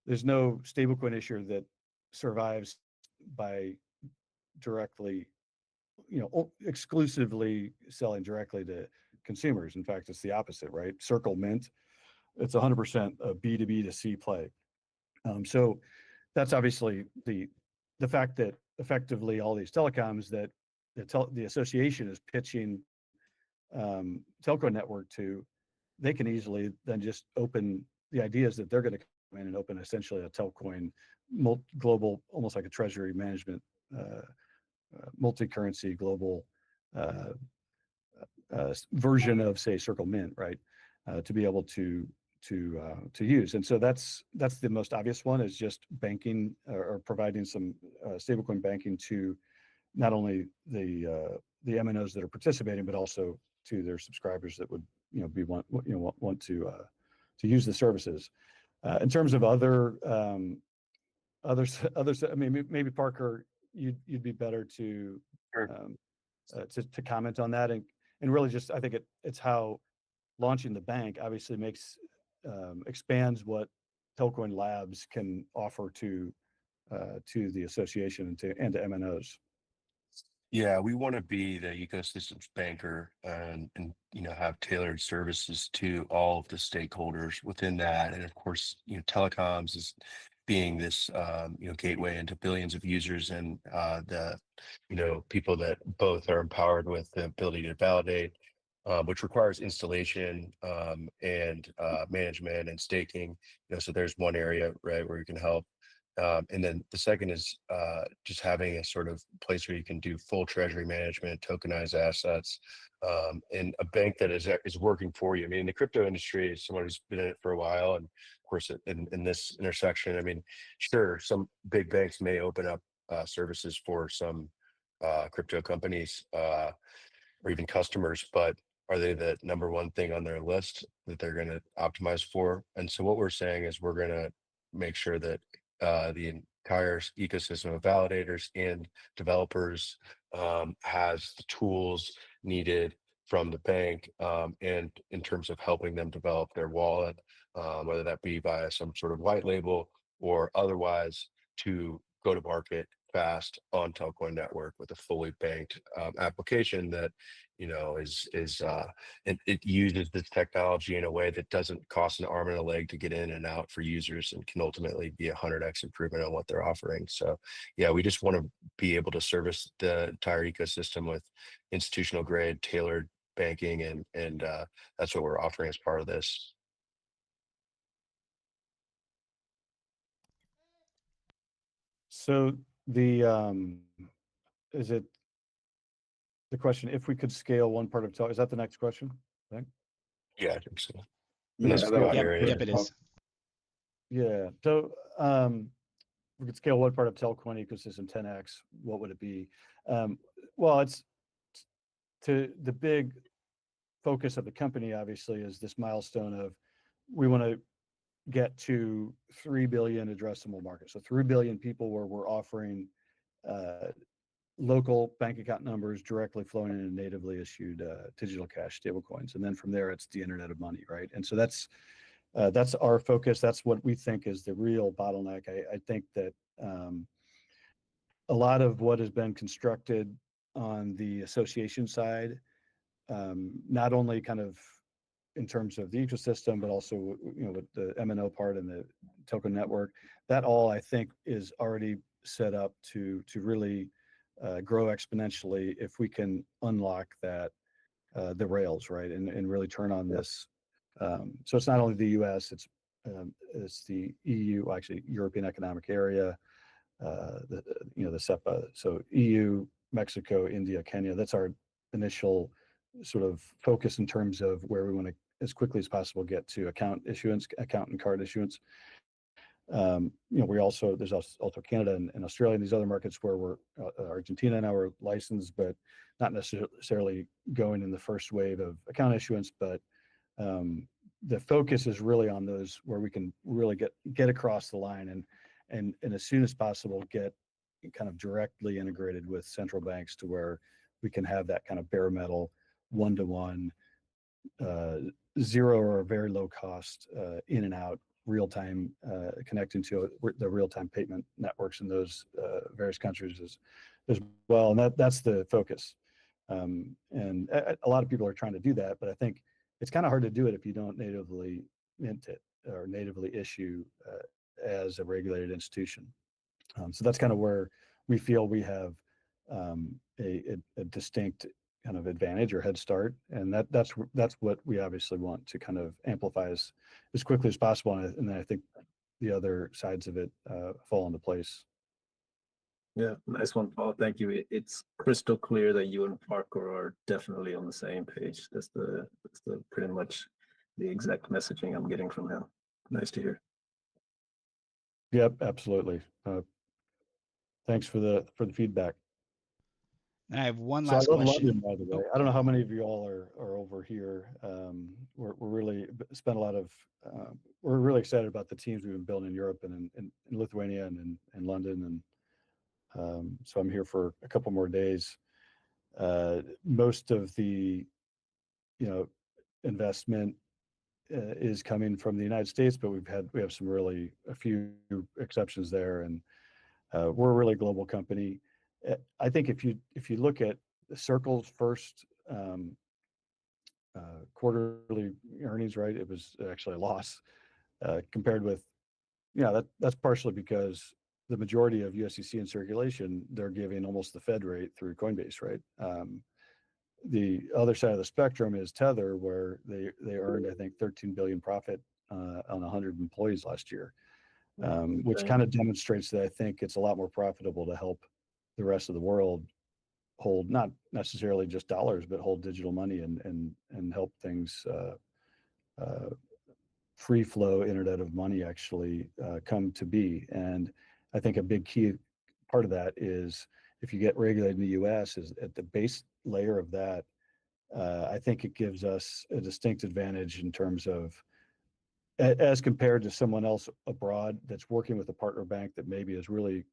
stablecoin issuer that survives by directly, exclusively selling directly to consumers. In fact, it's the opposite, right? Circle Mint, it's 100% a B2B to C play. So that's obviously the fact that effectively all these telecoms that the association is pitching Telco Network to, they can easily then just open, the idea is that they're going to come in and open essentially a Telcoin global, almost like a treasury management, multi-currency global version of, say, Circle Mint, right? To be able to use. And so that's the most obvious one, is just banking, or providing some stablecoin banking to not only the MNOs that are participating, but also to their subscribers that would want to use the services. In terms of others, I mean, maybe Parker, you'd be better to comment on that, and really just, I think it's how launching the bank obviously expands what Telcoin Labs can offer to the association and to MNOs. Yeah, we want to be the ecosystems banker, and have tailored services to all of the stakeholders within that. And of course, telecoms is being this gateway into billions of users, and the people that both are empowered with the ability to validate, which requires installation and management and staking. So there's one area, right, where you can help. And then the second is just having a sort of place where you can do full treasury management, tokenize assets, and a bank that is working for you. I mean, the crypto industry is someone who's been in it for a while, and of course, in this intersection, I mean, sure, some big banks may open up services for some crypto companies or even customers, but are they the number one thing on their list that they're going to optimize for? And so what we're saying is we're going to make sure that the entire ecosystem of validators and developers has the tools needed from the bank, and in terms of helping them develop their wallet, whether that be via some sort of white label or otherwise, to go to market fast on Telcoin Network with a fully banked application that and it uses this technology in a way that doesn't cost an arm and a leg to get in and out for users, and can ultimately be 100x improvement on what they're offering. So yeah, we just want to be able to service the entire ecosystem with institutional grade tailored banking, and that's what we're offering as part of this. So is it the question, if we could scale one part of Telco, is that the next question? Right? Yeah, I think so. Yeah, That's that the was- area. Yep, it is. Yeah. So we could scale one part of Telcoin ecosystem 10x, what would it be? Well, it's to the big focus of the company, obviously, is this milestone of we want to get to 3 billion addressable market. So 3 billion people where we're offering local bank account numbers directly flowing in natively issued digital cash stablecoins. And then from there, it's the internet of money, right? And so that's our focus. That's what we think is the real bottleneck. I think that a lot of what has been constructed on the association side, not only kind of in terms of the ecosystem, but also with the MNO part and the Telcoin Network, that all I think is already set up to really grow exponentially if we can unlock that the rails, right, and really turn on this. So it's not only the U.S., it's the EU, actually European Economic Area, the SEPA. So EU, Mexico, India, Kenya. That's our initial sort of focus in terms of where we want to, as quickly as possible, get to account and card issuance. We also, there's also Canada and Australia and these other markets where we're Argentina now we're licensed, but not necessarily going in the first wave of account issuance. But the focus is really on those where we can really get across the line and as soon as possible get kind of directly integrated with central banks to where we can have that kind of bare metal one-to-one zero or very low cost in and out real time connecting to the real time payment networks in those various countries as well. And that's the focus. And a lot of people are trying to do that, but I think it's kind of hard to do it if you don't natively mint it or natively issue as a regulated institution. So that's kind of where we feel we have a distinct kind of advantage or head start, and that's what we obviously want to kind of amplify as quickly as possible, and then I think the other sides of it fall into place. Yeah, nice one, Paul. Thank you. It's crystal clear that you and Parker are definitely on the same page. That's the pretty much the exact messaging I'm getting from him. Nice to hear. Yep, absolutely. Thanks for the feedback. And I have one So I last love question. London, by the way. I don't know how many of you all are over here. We're really spent a lot of. We're really excited about the teams we've been building in Europe and in Lithuania and in London, and so I'm here for a couple more days. Most of the, investment is coming from the United States, but we have a few exceptions there, and we're a really global company. I think if you look at Circle's first quarterly earnings, right, it was actually a loss compared with, that's partially because the majority of USDC in circulation, they're giving almost the Fed rate through Coinbase, right? The other side of the spectrum is Tether, where they earned, I think, 13 billion profit on 100 employees last year, which kind of demonstrates that I think it's a lot more profitable to help the rest of the world hold not necessarily just dollars, but hold digital money and help things free flow internet of money actually come to be. And I think a big key part of that is if you get regulated in the US is at the base layer of that, I think it gives us a distinct advantage in terms of as compared to someone else abroad that's working with a partner bank that maybe is really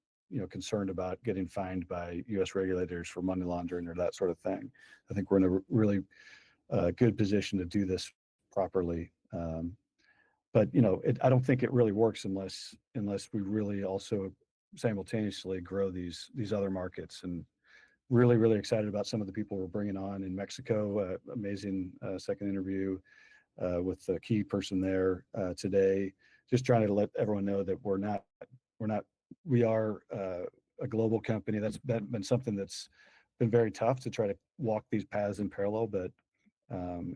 concerned about getting fined by US regulators for money laundering or that sort of thing. I think we're in a really good position to do this properly. But I don't think it really works unless we really also simultaneously grow these other markets. And really excited about some of the people we're bringing on in Mexico. Amazing second interview with the key person there today. Just trying to let everyone know that we are a global company. That's been something that's been very tough to try to walk these paths in parallel, but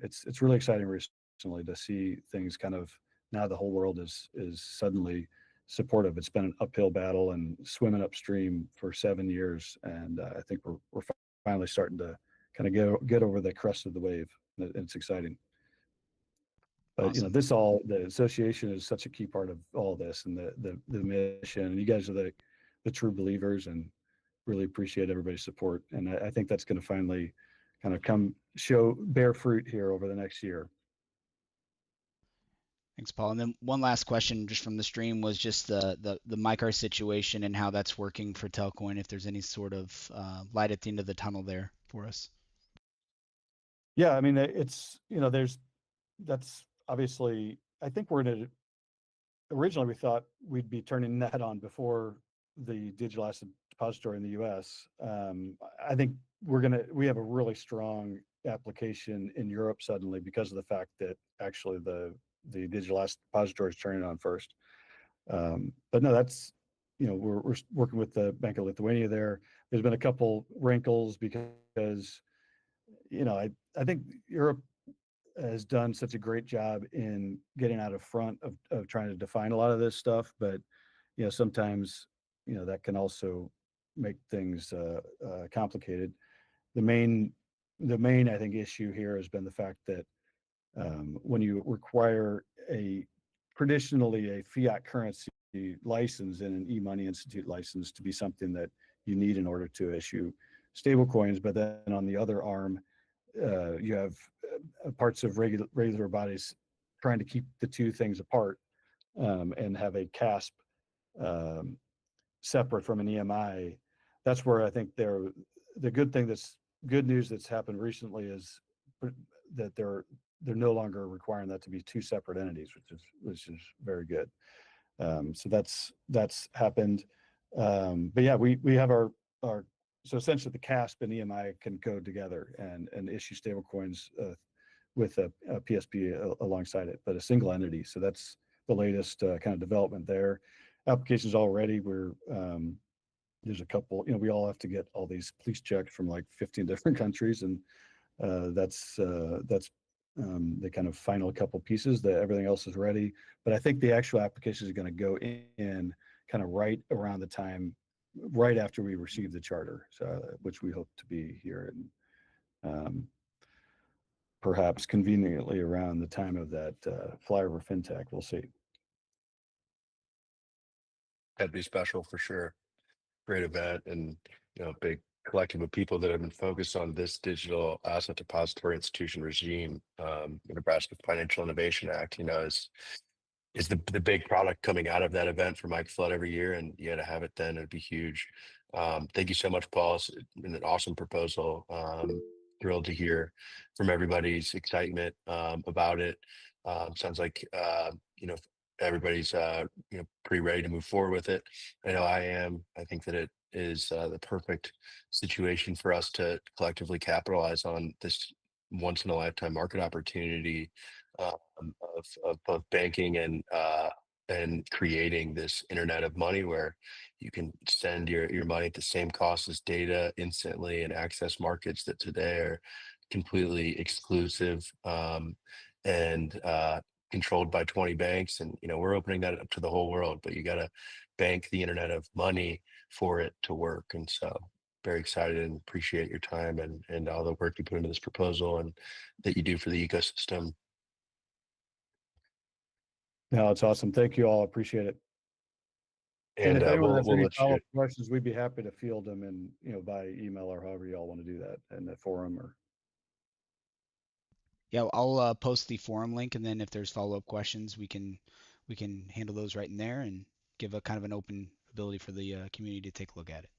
it's really exciting recently to see things kind of now the whole world is suddenly supportive. It's been an uphill battle and swimming upstream for 7 years, and I think we're finally starting to kind of get over the crest of the wave. It's exciting. But Awesome. the association is such a key part of all this, and the mission. And you guys are the true believers, and really appreciate everybody's support. And I think that's going to finally kind of bear fruit here over the next year. Thanks, Paul. And then one last question just from the stream was just the MiCAR situation and how that's working for Telcoin, if there's any sort of light at the end of the tunnel there for us. Yeah, I mean, that's obviously, I think originally we thought we'd be turning that on before the digital asset depository in the US. I think we have a really strong application in Europe suddenly because of the fact that actually the digital asset depository is turning on first. But no, that's, we're working with the Bank of Lithuania there. There's been a couple wrinkles because, I think Europe has done such a great job in getting out of front of trying to define a lot of this stuff, but sometimes that can also make things complicated. The main I think issue here has been the fact that when you require traditionally a fiat currency license and an e-money institute license to be something that you need in order to issue stable coins, but then on the other arm you have parts of regular bodies trying to keep the two things apart and have a CASP separate from an EMI. That's where I think the good news that's happened recently is that they're no longer requiring that to be two separate entities, which is very good. So that's happened. But yeah, we have our so essentially the CASP and EMI can go together and issue stable coins with a PSP alongside it, but a single entity. So that's the latest kind of development there. Applications already, there's a couple, we all have to get all these police checks from like 15 different countries, and that's the kind of final couple pieces. That everything else is ready, but I think the actual application is going to go in kind of right around the time, right after we receive the charter, so which we hope to be here in perhaps conveniently around the time of that flyover fintech. We'll see. That'd be special for sure. Great event, and big collective of people that have been focused on this digital asset depository institution regime. The Nebraska Financial Innovation Act, is the big product coming out of that event for Mike Flood every year, and you got to have it then. It'd be huge. Thank you so much, Paul. It's been an awesome proposal. Thrilled to hear from everybody's excitement about it. Sounds like everybody's pretty ready to move forward with it. I know I am. I think that it is the perfect situation for us to collectively capitalize on this once in a lifetime market opportunity of both banking and creating this internet of money where you can send your money at the same cost as data instantly and access markets that today are completely exclusive and controlled by 20 banks. And we're opening that up to the whole world, but you got to bank the internet of money for it to work. And so very excited and appreciate your time and all the work you put into this proposal and that you do for the ecosystem. No, it's awesome. Thank you all. Appreciate it. And if anyone has any follow-up questions, we'd be happy to field them in, by email or however you all want to do that in the forum or. Yeah, I'll post the forum link, and then if there's follow-up questions, we can handle those right in there and give a kind of an open ability for the community to take a look at it.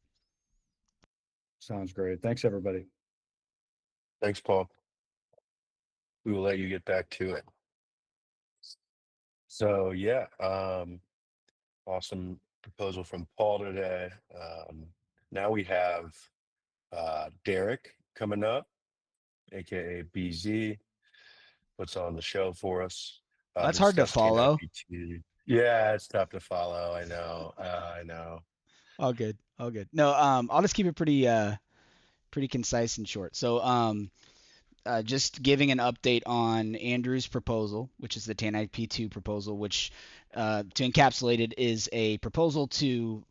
Sounds great. Thanks, everybody. Thanks, Paul. We will let you get back to it. So yeah, awesome proposal from Paul today. Now we have Derek coming up, aka BZ. What's on the show for us? That's hard to follow. Yeah, it's tough to follow. I know. I know. All good. No, I'll just keep it pretty concise and short. So just giving an update on Andrew's proposal, which is the TANIP 2 proposal, which to encapsulate it is a proposal to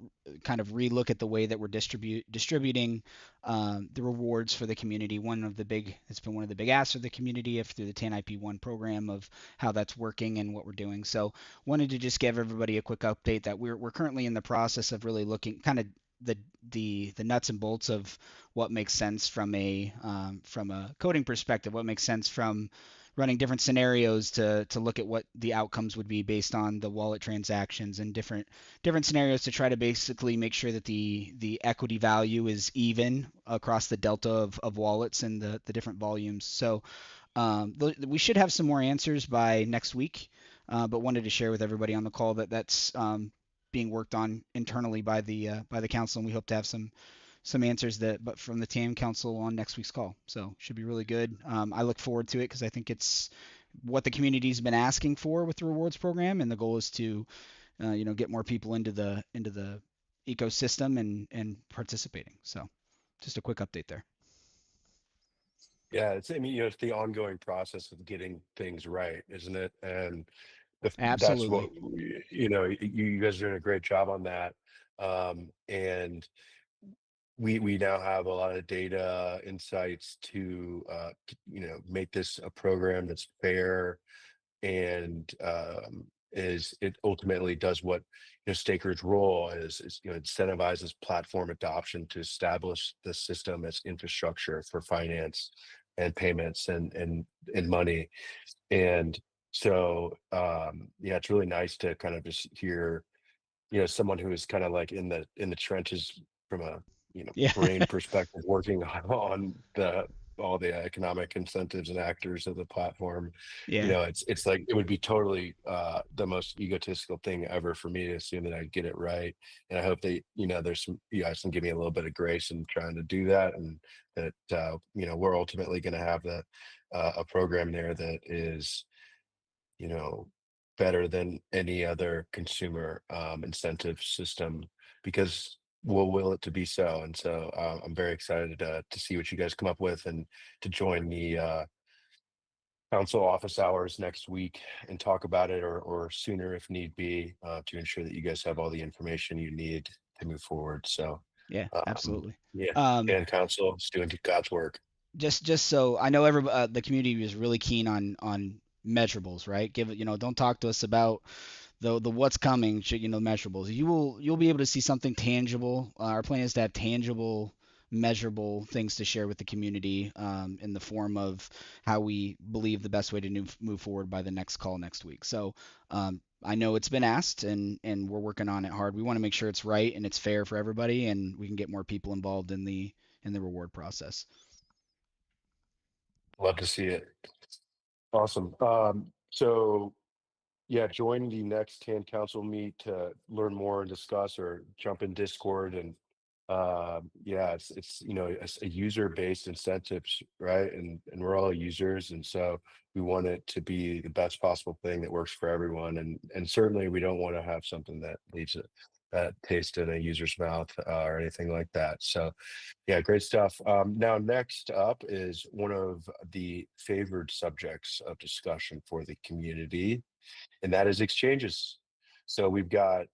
kind of relook at the way that we're distributing the rewards for the community. It's been one of the big asks of the community through the TANIP 1 program of how that's working and what we're doing. So wanted to just give everybody a quick update that we're currently in the process of really looking kind of the nuts and bolts of what makes sense from a coding perspective, what makes sense from running different scenarios to look at what the outcomes would be based on the wallet transactions and different scenarios to try to basically make sure that the equity value is even across the delta of wallets and the different volumes. So we should have some more answers by next week, but wanted to share with everybody on the call that that's being worked on internally by the council, and we hope to have some answers but from the TAM council on next week's call. So should be really good. I look forward to it because I think it's what the community's been asking for with the rewards program, and the goal is to get more people into the ecosystem and participating. So just a quick update there. Yeah, it's the ongoing process of getting things right, isn't it? And that's Absolutely. what you guys are doing a great job on that. And we now have a lot of data insights to make this a program that's fair and it ultimately does what Staker's role is incentivizes platform adoption to establish the system as infrastructure for finance and payments and money. And so it's really nice to kind of just hear someone who is kind of like in the trenches from a Yeah. brain perspective, working on all the economic incentives and actors of the platform. Yeah. It's like it would be totally the most egotistical thing ever for me to assume that I'd get it right. And I hope that there's some you guys can give me a little bit of grace in trying to do that, and that we're ultimately going to have a program there that is better than any other consumer incentive system, because we'll will it to be so. And so I'm very excited to see what you guys come up with and to join the council office hours next week and talk about it, or sooner if need be, to ensure that you guys have all the information you need to move forward. So Yeah, absolutely. and council is doing God's work. Just so I know, the community is really keen on measurables, right? Don't talk to us about the what's coming, measurables. You'll be able to see something tangible. Our plan is to have tangible, measurable things to share with the community in the form of how we believe the best way to move forward by the next call next week. So I know it's been asked, and we're working on it hard. We want to make sure it's right and it's fair for everybody, and we can get more people involved in the reward process. Love to see it. Awesome. So yeah, join the next TAN council meet to learn more and discuss, or jump in Discord. And it's it's a user-based incentives, right? And we're all users, and so we want it to be the best possible thing that works for everyone. And certainly we don't want to have something that leaves that taste in a user's mouth or anything like that. So yeah, great stuff. Now, next up is one of the favored subjects of discussion for the community, and that is exchanges. So we've got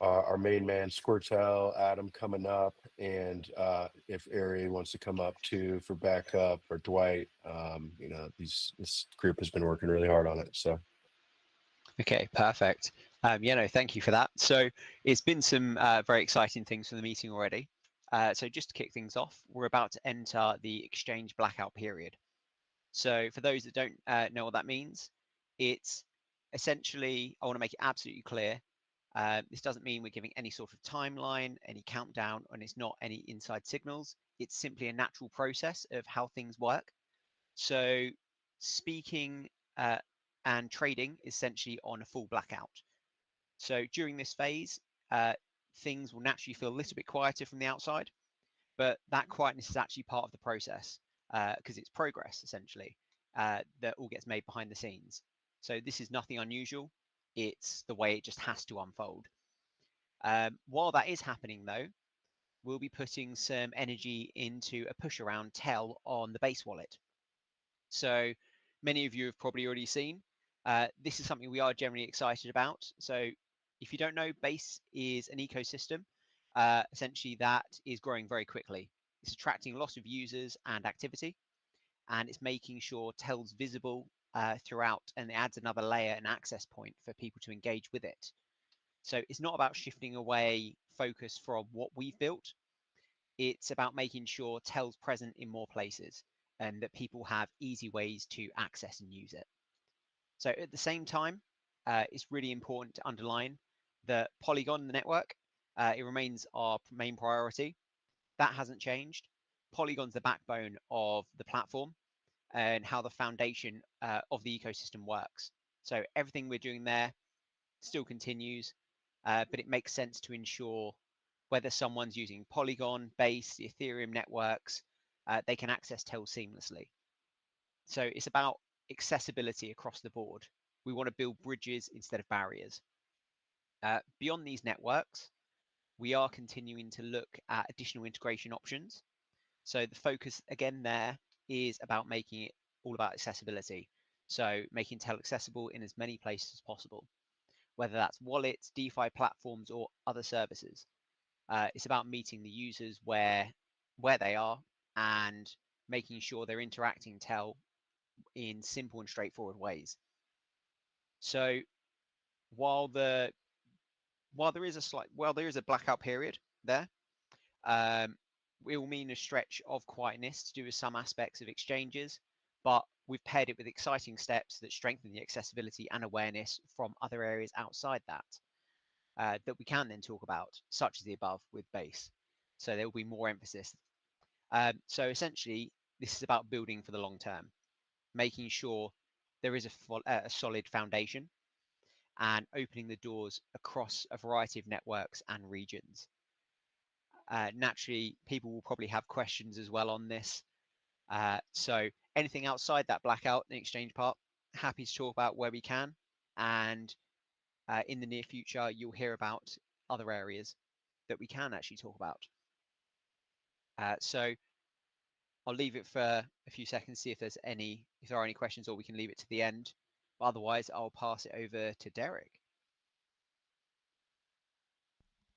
our main man Squirtel, Adam, coming up, and if Ari wants to come up too for backup, or Dwight, this group has been working really hard on it. So okay, perfect. Thank you for that. So it's been some very exciting things from the meeting already. So just to kick things off, we're about to enter the exchange blackout period. So for those that don't know what that means, it's essentially, I want to make it absolutely clear, this doesn't mean we're giving any sort of timeline, any countdown, and it's not any inside signals. It's simply a natural process of how things work. So speaking and trading is essentially on a full blackout. So during this phase, things will naturally feel a little bit quieter from the outside, but that quietness is actually part of the process, because it's progress essentially that all gets made behind the scenes. So this is nothing unusual. It's the way it just has to unfold. While that is happening though, we'll be putting some energy into a push around Tel on the base wallet. So many of you have probably already seen. This is something we are generally excited about. So if you don't know, Base is an ecosystem, essentially that is growing very quickly. It's attracting a lot of users and activity, and it's making sure Tel's visible throughout, and it adds another layer and access point for people to engage with it. So it's not about shifting away focus from what we've built. It's about making sure Tel's present in more places and that people have easy ways to access and use it. So at the same time, it's really important to underline that Polygon, the network, it remains our main priority. That hasn't changed. Polygon's the backbone of the platform and how the foundation of the ecosystem works. So everything we're doing there still continues, but it makes sense to ensure whether someone's using Polygon, Base, the Ethereum networks, they can access Tel seamlessly. So it's about accessibility across the board. We want to build bridges instead of barriers. Beyond these networks, we are continuing to look at additional integration options. So the focus again there is about making it all about accessibility. So making Tel accessible in as many places as possible, whether that's wallets, DeFi platforms, or other services. It's about meeting the users where they are and making sure they're interacting Tel in simple and straightforward ways. So while there is a blackout period there, it will mean a stretch of quietness to do with some aspects of exchanges, but we've paired it with exciting steps that strengthen the accessibility and awareness from other areas outside that that we can then talk about, such as the above with Base. So there will be more emphasis. So essentially, this is about building for the long term, making sure there is a solid foundation and opening the doors across a variety of networks and regions. Naturally, people will probably have questions as well on this. So anything outside that blackout and exchange part, happy to talk about where we can. And in the near future, you'll hear about other areas that we can actually talk about. So I'll leave it for a few seconds, see if there are any questions, or we can leave it to the end. But otherwise, I'll pass it over to Derek.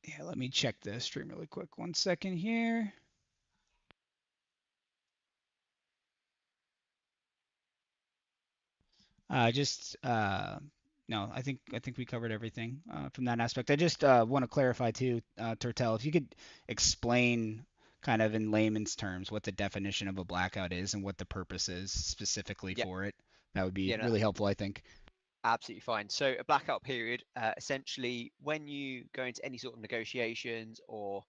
Yeah, let me check the stream really quick. 1 second here. No, I think we covered everything from that aspect. I just want to clarify too, Tortel, if you could explain kind of in layman's terms what the definition of a blackout is and what the purpose is specifically for it, that would be really helpful, I think. Absolutely fine. So a blackout period, essentially, when you go into any sort of negotiations or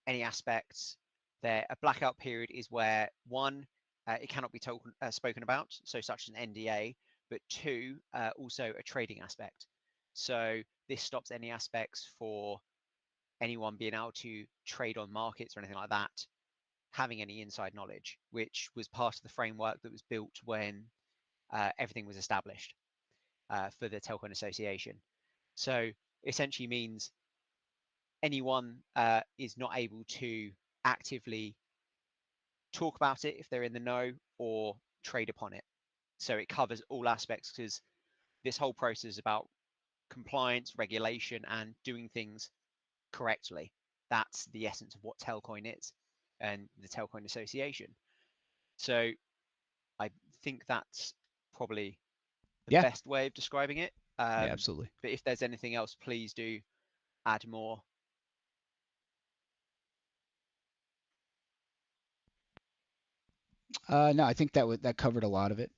any aspects, a blackout period is where one, it cannot be spoken about, so such as an NDA, but two, also a trading aspect. So this stops any aspects for anyone being able to trade on markets or anything like that, having any inside knowledge, which was part of the framework that was built when everything was established for the Telcoin Association. So essentially means anyone is not able to actively talk about it if they're in the know or trade upon it. So it covers all aspects because this whole process is about compliance, regulation, and doing things correctly. That's the essence of what Telcoin is and the Telcoin Association. So I think that's probably the best way of describing it. Yeah, absolutely. But if there's anything else, please do add more. No, I think that covered a lot of it.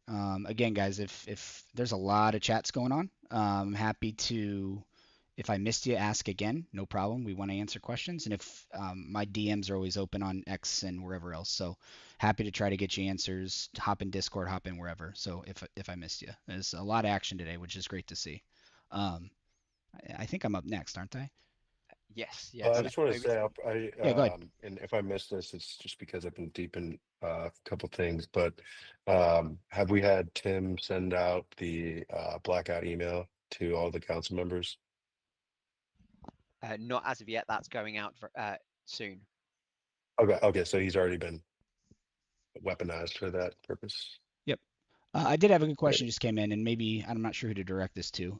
Again, guys, if there's a lot of chats going on, I'm happy to, if I missed you, ask again. No problem. We want to answer questions, and if my DMs are always open on X and wherever else, so happy to try to get you answers. Hop in Discord, hop in wherever. So if I missed you, there's a lot of action today, which is great to see. I think I'm up next, aren't I? Yes. I just want to say, yeah, go ahead. and if I missed this, it's just because I've been deep in a couple things. But have we had Tim send out the blackout email to all the council members? Not as of yet. That's going out soon. Okay. So he's already been weaponized for that purpose. Yep. I did have a good question just came in, and maybe I'm not sure who to direct this to.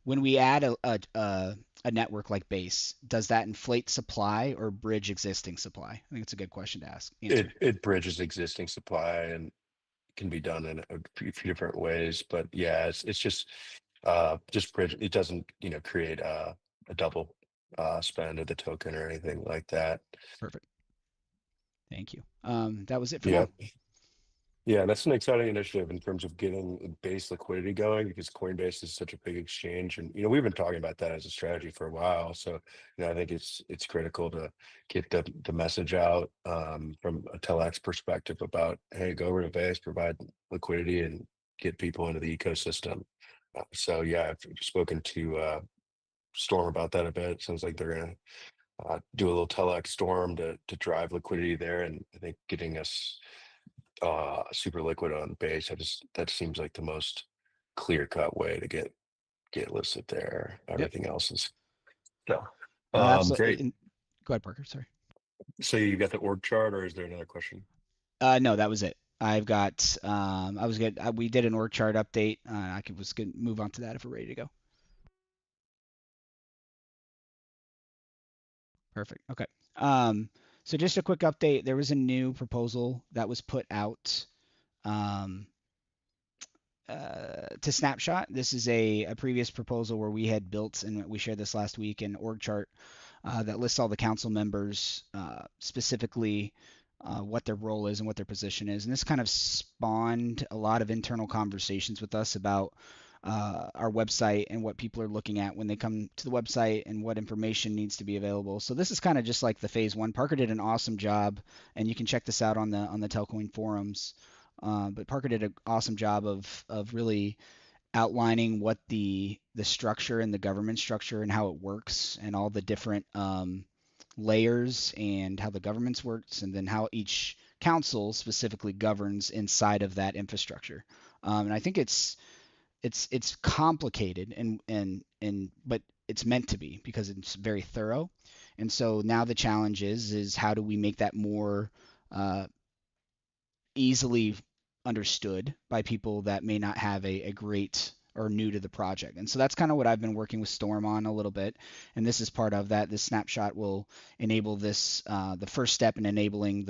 When we add a network like Base, does that inflate supply or bridge existing supply? I think it's a good question to ask. Answer. It bridges existing supply and can be done in a few different ways, but yeah, it's just bridge. It doesn't, create a double spend of the token or anything like that. Perfect. Thank you. That was it for Yeah. now. Yeah, that's an exciting initiative in terms of getting base liquidity going, because Coinbase is such a big exchange, and we've been talking about that as a strategy for a while. So I think it's critical to get the message out from a telex perspective about, hey, go over to base, provide liquidity, and get people into the ecosystem. So yeah, I've spoken to Storm about that a bit. It sounds like they're gonna do a little telex Storm to drive liquidity there, and I think getting us super liquid on base, that seems like the most clear cut way to get listed there. Everything else is so Absolutely. great. Go ahead, Parker. Sorry. So you got the org chart, or is there another question? No, that was it. I've got. I was good. We did an org chart update. Was good. Move on to that if we're ready to go. Perfect. Okay. So just a quick update. There was a new proposal that was put out to Snapshot. This is a previous proposal where we had built, and we shared this last week, an org chart that lists all the council members, specifically what their role is and what their position is. And this kind of spawned a lot of internal conversations with us about our website and what people are looking at when they come to the website and what information needs to be available. So this is kind of just like the phase one. Parker did an awesome job, and you can check this out on the Telcoin forums. But Parker did an awesome job of really outlining what the structure and the government structure and how it works, and all the different layers, and how the governance works, and then how each council specifically governs inside of that infrastructure. And I think it's complicated, and but it's meant to be, because it's very thorough. And so now the challenge is how do we make that more easily understood by people that may not have a great or new to the project. And so that's kind of what I've been working with Storm on a little bit. And this is part of that. This snapshot will enable this, the first step in enabling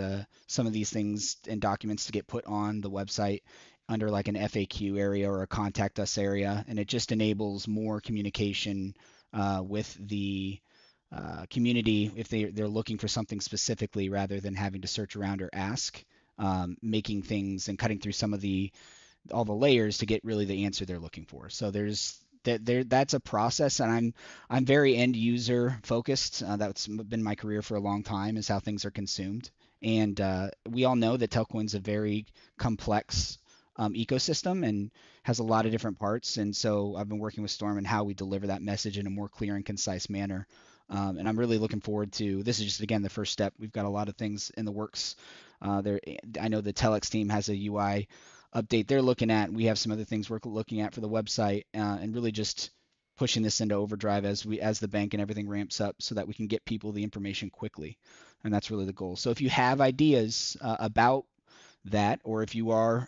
some of these things and documents to get put on the website under like an FAQ area or a contact us area. And it just enables more communication with the community if they're looking for something specifically, rather than having to search around or ask. Making things and cutting through all the layers to get really the answer they're looking for. So that's a process, and I'm very end user focused. That's been my career for a long time, is how things are consumed. And we all know that Telcoin's a very complex ecosystem and has a lot of different parts. And so I've been working with Storm and how we deliver that message in a more clear and concise manner. And I'm really looking forward to this. Is just, again, the first step. We've got a lot of things in the works. I know the Telex team has a UI update they're looking at. We have some other things we're looking at for the website, and really just pushing this into overdrive as the bank and everything ramps up, so that we can get people the information quickly. And that's really the goal. So if you have ideas about that, or if you are,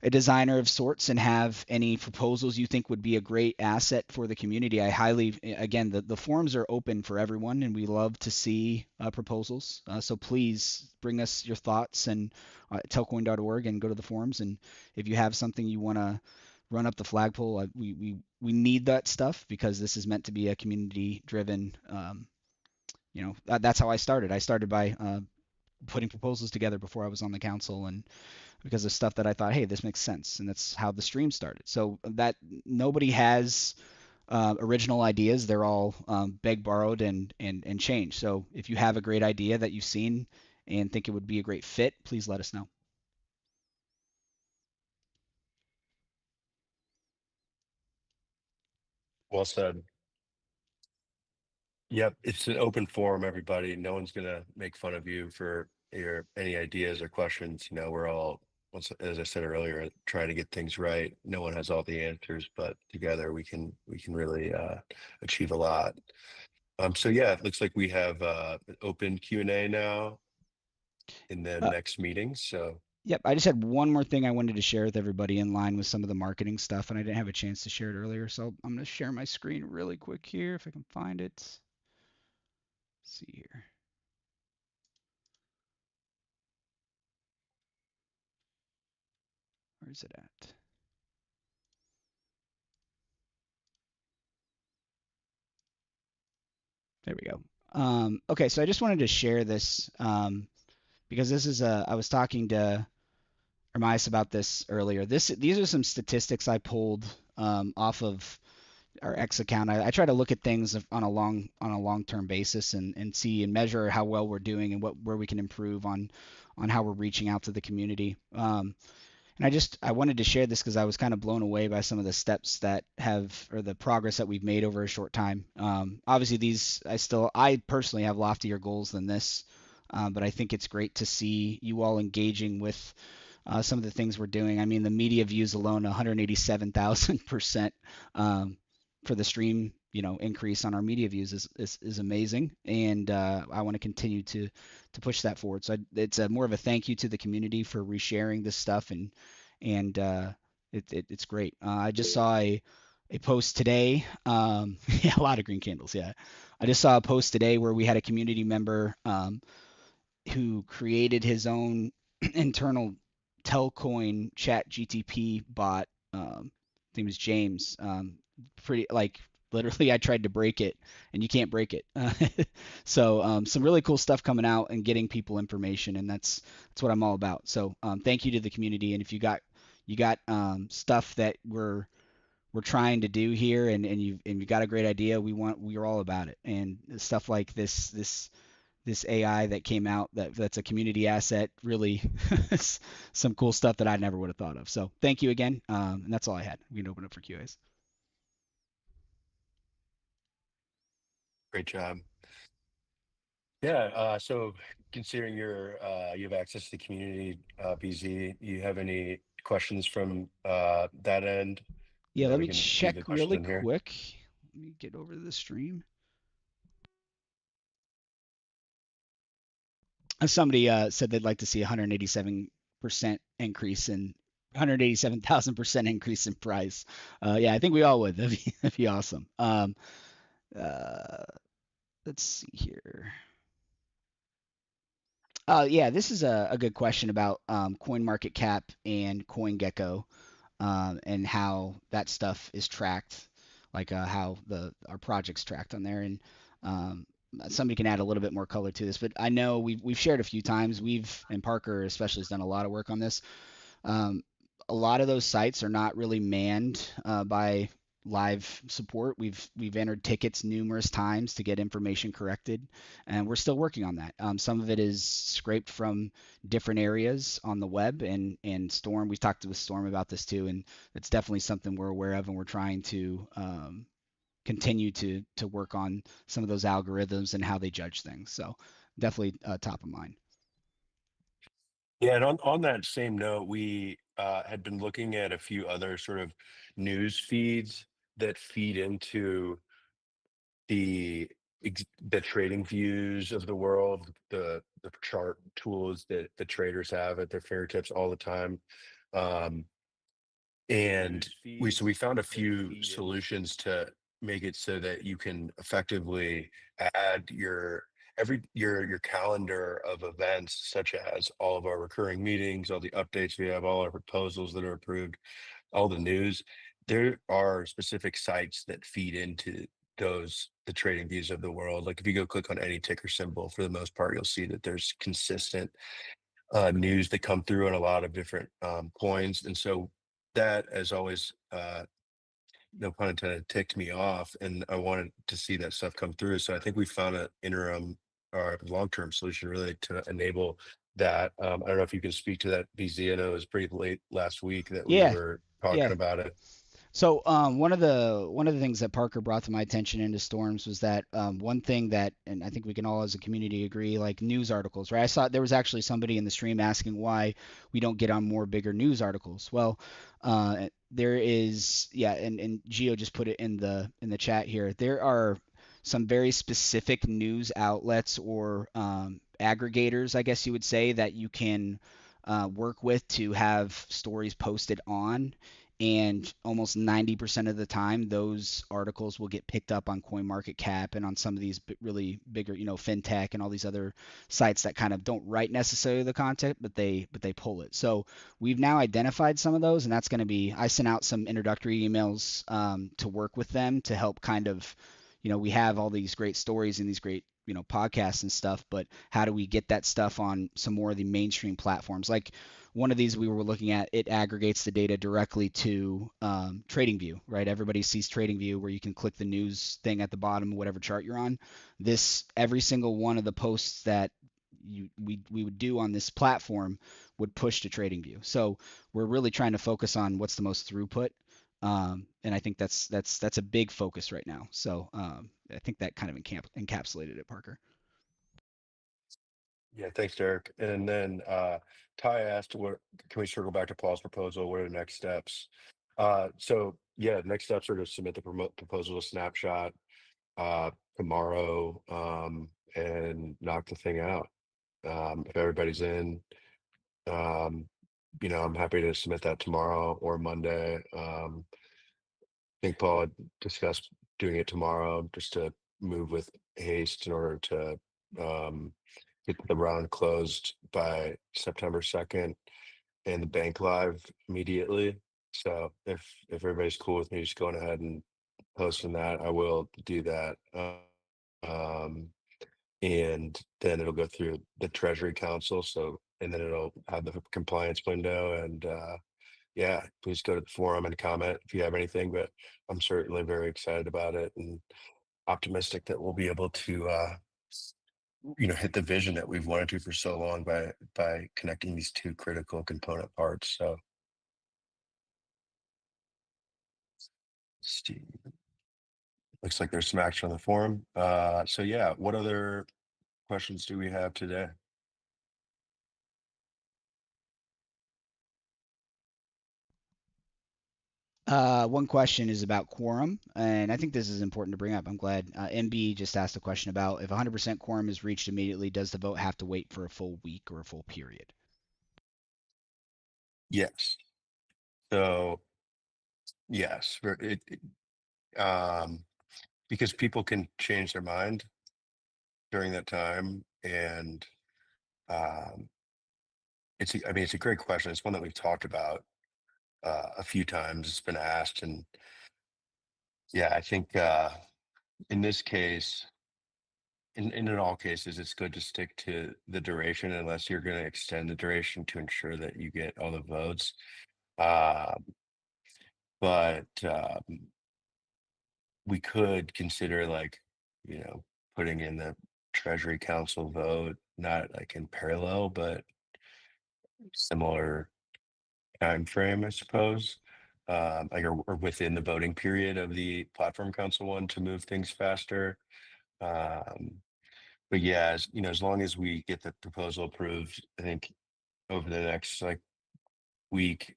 a designer of sorts and have any proposals you think would be a great asset for the community, I highly, again, the forums are open for everyone, and we love to see proposals. So please bring us your thoughts, and telcoin.org, and go to the forums. And if you have something you want to run up the flagpole, we need that stuff, because this is meant to be a community driven. That's how I started. I started by putting proposals together before I was on the council, and because of stuff that I thought, hey, this makes sense. And that's how the stream started. So that nobody has original ideas. They're all begged, borrowed, and changed. So if you have a great idea that you've seen and think it would be a great fit, please let us know. Well said. Yep, it's an open forum, everybody. No one's gonna make fun of you for any ideas or questions. We're all, as I said earlier, trying to get things right. No one has all the answers, but together we can really achieve a lot. So yeah, it looks like we have an open Q&A now in the next meeting. So Yep, I just had one more thing I wanted to share with everybody in line with some of the marketing stuff, and I didn't have a chance to share it earlier, so I'm going to share my screen really quick here if I can find it. Let's see here. Where's it at? There we go. Okay, so I just wanted to share this because this is I was talking to Ermias about this earlier. These are some statistics I pulled off of our X account. I try to look at things on a long-term basis and see and measure how well we're doing and where we can improve on how we're reaching out to the community. And I wanted to share this because I was kind of blown away by some of the steps that or the progress that we've made over a short time. Obviously I personally have loftier goals than this, but I think it's great to see you all engaging with some of the things we're doing. I mean, the media views alone, 187,000% for the stream, increase on our media views is amazing, and I want to continue to push that forward. So it's more of a thank you to the community for resharing this stuff, and it's great. I just saw a post today. Yeah, a lot of green candles. Yeah, I just saw a post today where we had a community member who created his own internal Telcoin chat GTP bot. His name is James. Pretty like literally I tried to break it and you can't break it. So some really cool stuff coming out and getting people information, and that's what I'm all about. So thank you to the community, and if you got stuff that we're trying to do here and you've got a great idea, we're all about it. And stuff like this AI that came out that's a community asset, really some cool stuff that I never would have thought of. So thank you again. And that's all I had. We can open up for QAs. Great job. Yeah. So considering you have access to the community, BZ, you have any questions from that end? Yeah, that let we me can do check the questions really in here? quick. Let me get over to the stream. Somebody said they'd like to see 187% increase in 187,000% increase in price. Yeah, I think we all would. That'd be awesome. Let's see here. Yeah, this is a good question about CoinMarketCap and CoinGecko, and how that stuff is tracked, like how our project's tracked on there. And somebody can add a little bit more color to this, but I know we've shared a few times. And Parker especially has done a lot of work on this. A lot of those sites are not really manned by live support. We've entered tickets numerous times to get information corrected, and we're still working on that. Some of it is scraped from different areas on the web, and Storm, we've talked with Storm about this too, and it's definitely something we're aware of, and we're trying to continue to work on some of those algorithms and how they judge things. So definitely top of mind. Yeah, and on that same note, we had been looking at a few other sort of news feeds that feed into the trading views of the world, the chart tools that the traders have at their fingertips all the time. And we found a few solutions to make it so that you can effectively add your calendar of events, such as all of our recurring meetings, all the updates we have, all our proposals that are approved, all the news. There are specific sites that feed into the trading views of the world. Like if you go click on any ticker symbol, for the most part, you'll see that there's consistent news that come through on a lot of different coins. And so that, as always, no pun intended, ticked me off, and I wanted to see that stuff come through. So I think we found an interim or long-term solution really to enable that. I don't know if you can speak to that, BZ. I know it was pretty late last week that we were talking about it. So one of the things that Parker brought to my attention into Storms was that one thing that, and I think we can all as a community agree, like news articles, right? I saw there was actually somebody in the stream asking why we don't get on more bigger news articles. Well, there is, yeah, and Gio just put it in the chat here. There are some very specific news outlets or aggregators, I guess you would say, that you can work with to have stories posted on. And almost 90% of the time, those articles will get picked up on CoinMarketCap and on some of these really bigger, fintech and all these other sites that kind of don't write necessarily the content, but they pull it. So we've now identified some of those, and that's going to be. I sent out some introductory emails to work with them to help kind of, we have all these great stories and these great podcasts and stuff, but how do we get that stuff on some more of the mainstream platforms? Like one of these we were looking at, it aggregates the data directly to TradingView, right? Everybody sees TradingView where you can click the news thing at the bottom, whatever chart you're on. Every single one of the posts that we would do on this platform would push to TradingView. So we're really trying to focus on what's the most throughput. And I think that's a big focus right now. So I think that kind of encapsulated it, Parker. Yeah, thanks, Derek. And then Ty asked, "What can we circle back to Paul's proposal? What are the next steps?" So yeah, next steps are to submit the proposal to Snapshot tomorrow and knock the thing out. If everybody's in, I'm happy to submit that tomorrow or Monday. I think Paul had discussed doing it tomorrow just to move with haste in order to get the round closed by September 2nd and the bank live immediately. So if everybody's cool with me just going ahead and posting that, I will do that. And then it'll go through the Treasury Council. So, and then it'll have the compliance window. And yeah, please go to the forum and comment if you have anything. But I'm certainly very excited about it and optimistic that we'll be able to hit the vision that we've wanted to for so long by connecting these two critical component parts. So Steve, looks like there's some action on the forum. So yeah, what other questions do we have today? One question is about quorum, and I think this is important to bring up. I'm glad MB just asked a question about if 100% quorum is reached immediately, does the vote have to wait for a full week or a full period? Yes. So yes, because people can change their mind during that time, and it's a great question. It's one that we've talked about a few times. It's been asked, and yeah, I think in this case, in all cases, it's good to stick to the duration unless you're going to extend the duration to ensure that you get all the votes. But we could consider putting in the Treasury Council vote, not like in parallel, but similar time frame, I suppose. Or within the voting period of the Platform Council one to move things faster. But yeah, as long as we get the proposal approved, I think over the next week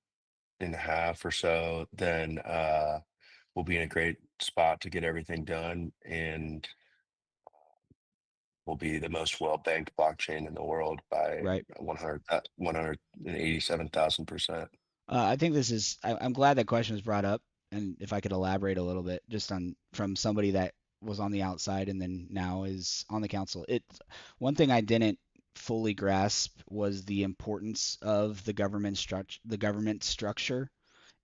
and a half or so, then we'll be in a great spot to get everything done, and will be the most well-banked blockchain in the world by Right. 187,000%. I think I'm glad that question was brought up, and if I could elaborate a little bit, just from somebody that was on the outside and then now is on the council. One thing I didn't fully grasp was the importance of the government structure,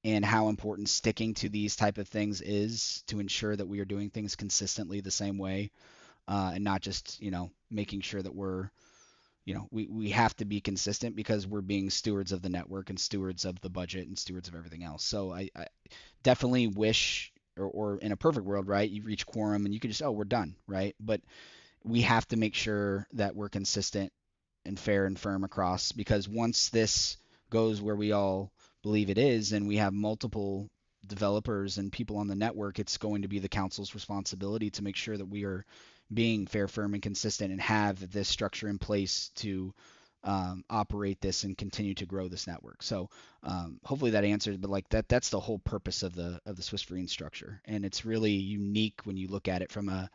and how important sticking to these type of things is to ensure that we are doing things consistently the same way, and not just making sure that we're we have to be consistent because we're being stewards of the network and stewards of the budget and stewards of everything else. So I definitely wish, or in a perfect world, right, you reach quorum and you can just, we're done, right? But we have to make sure that we're consistent and fair and firm across, because once this goes where we all believe it is, and we have multiple developers and people on the network, it's going to be the council's responsibility to make sure that we are being fair, firm, and consistent, and have this structure in place to operate this and continue to grow this network. So hopefully that answers, but that's the whole purpose of the Swiss Marine structure, and it's really unique when you look at it from a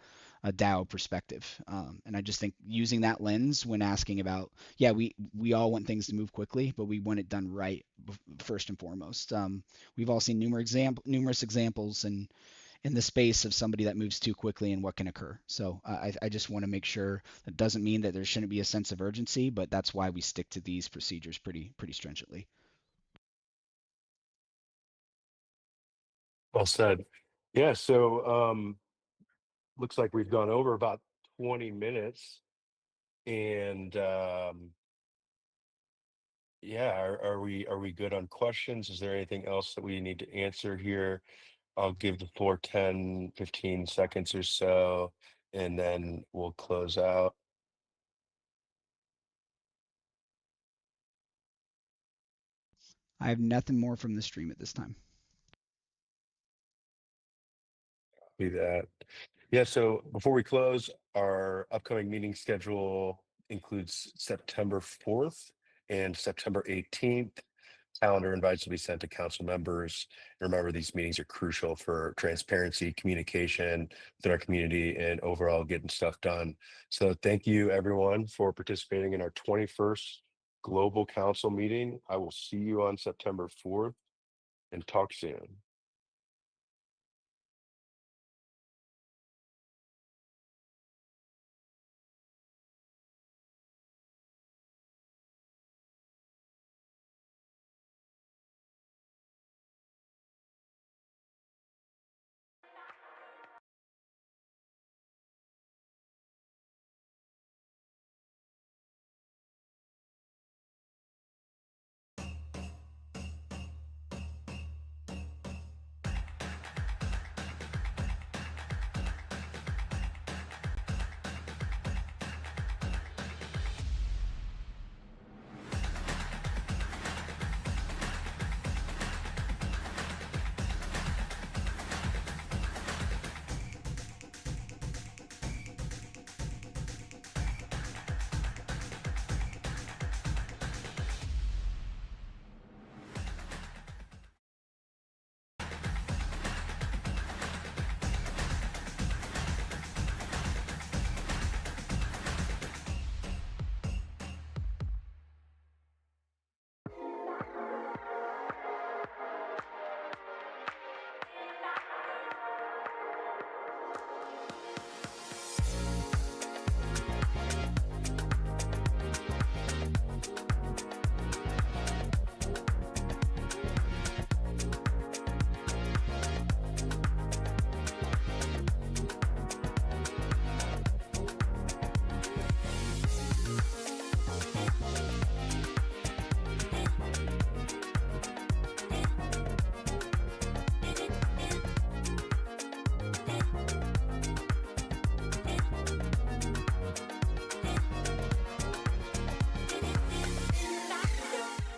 a DAO perspective. And I just think using that lens when asking about, yeah, we all want things to move quickly, but we want it done right first and foremost. We've all seen numerous examples in the space of somebody that moves too quickly and what can occur. So I just want to make sure that doesn't mean that there shouldn't be a sense of urgency, but that's why we stick to these procedures pretty stringently. Well said. Yeah, so looks like we've gone over about 20 minutes. And yeah, are we good on questions? Is there anything else that we need to answer here? I'll give the floor 10, 15 seconds or so, and then we'll close out. I have nothing more from the stream at this time. Be that. Yeah, so before we close, our upcoming meeting schedule includes September 4th and September 18th. Calendar invites will be sent to council members. Remember, these meetings are crucial for transparency, communication within our community, and overall getting stuff done. So thank you everyone for participating in our 21st Global Council meeting. I will see you on September 4th and talk soon.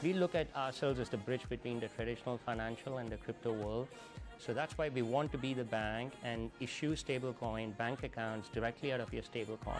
We look at ourselves as the bridge between the traditional financial and the crypto world. So that's why we want to be the bank and issue stablecoin bank accounts directly out of your stablecoin.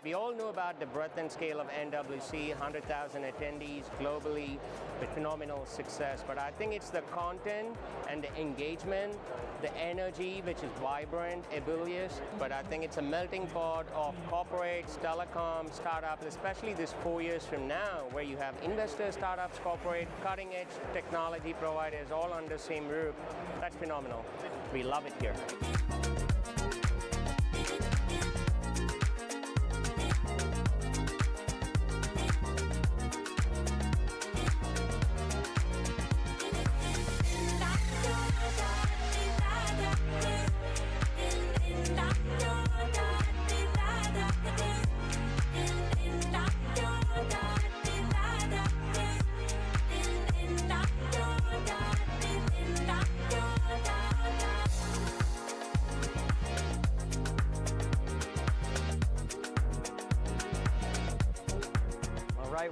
We all know about the breadth and scale of NWC, 100,000 attendees globally with phenomenal success. But I think it's the content and the engagement, the energy, which is vibrant, ebullious. But I think it's a melting pot of corporates, telecom, startups, especially this 4 years from now, where you have investors, startups, corporate, cutting-edge technology providers all under the same roof. That's phenomenal. We love it here.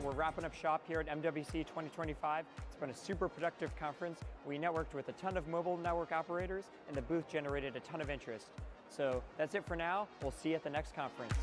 We're wrapping up shop here at MWC 2025. It's been a super productive conference. We networked with a ton of mobile network operators, and the booth generated a ton of interest. So that's it for now. We'll see you at the next conference.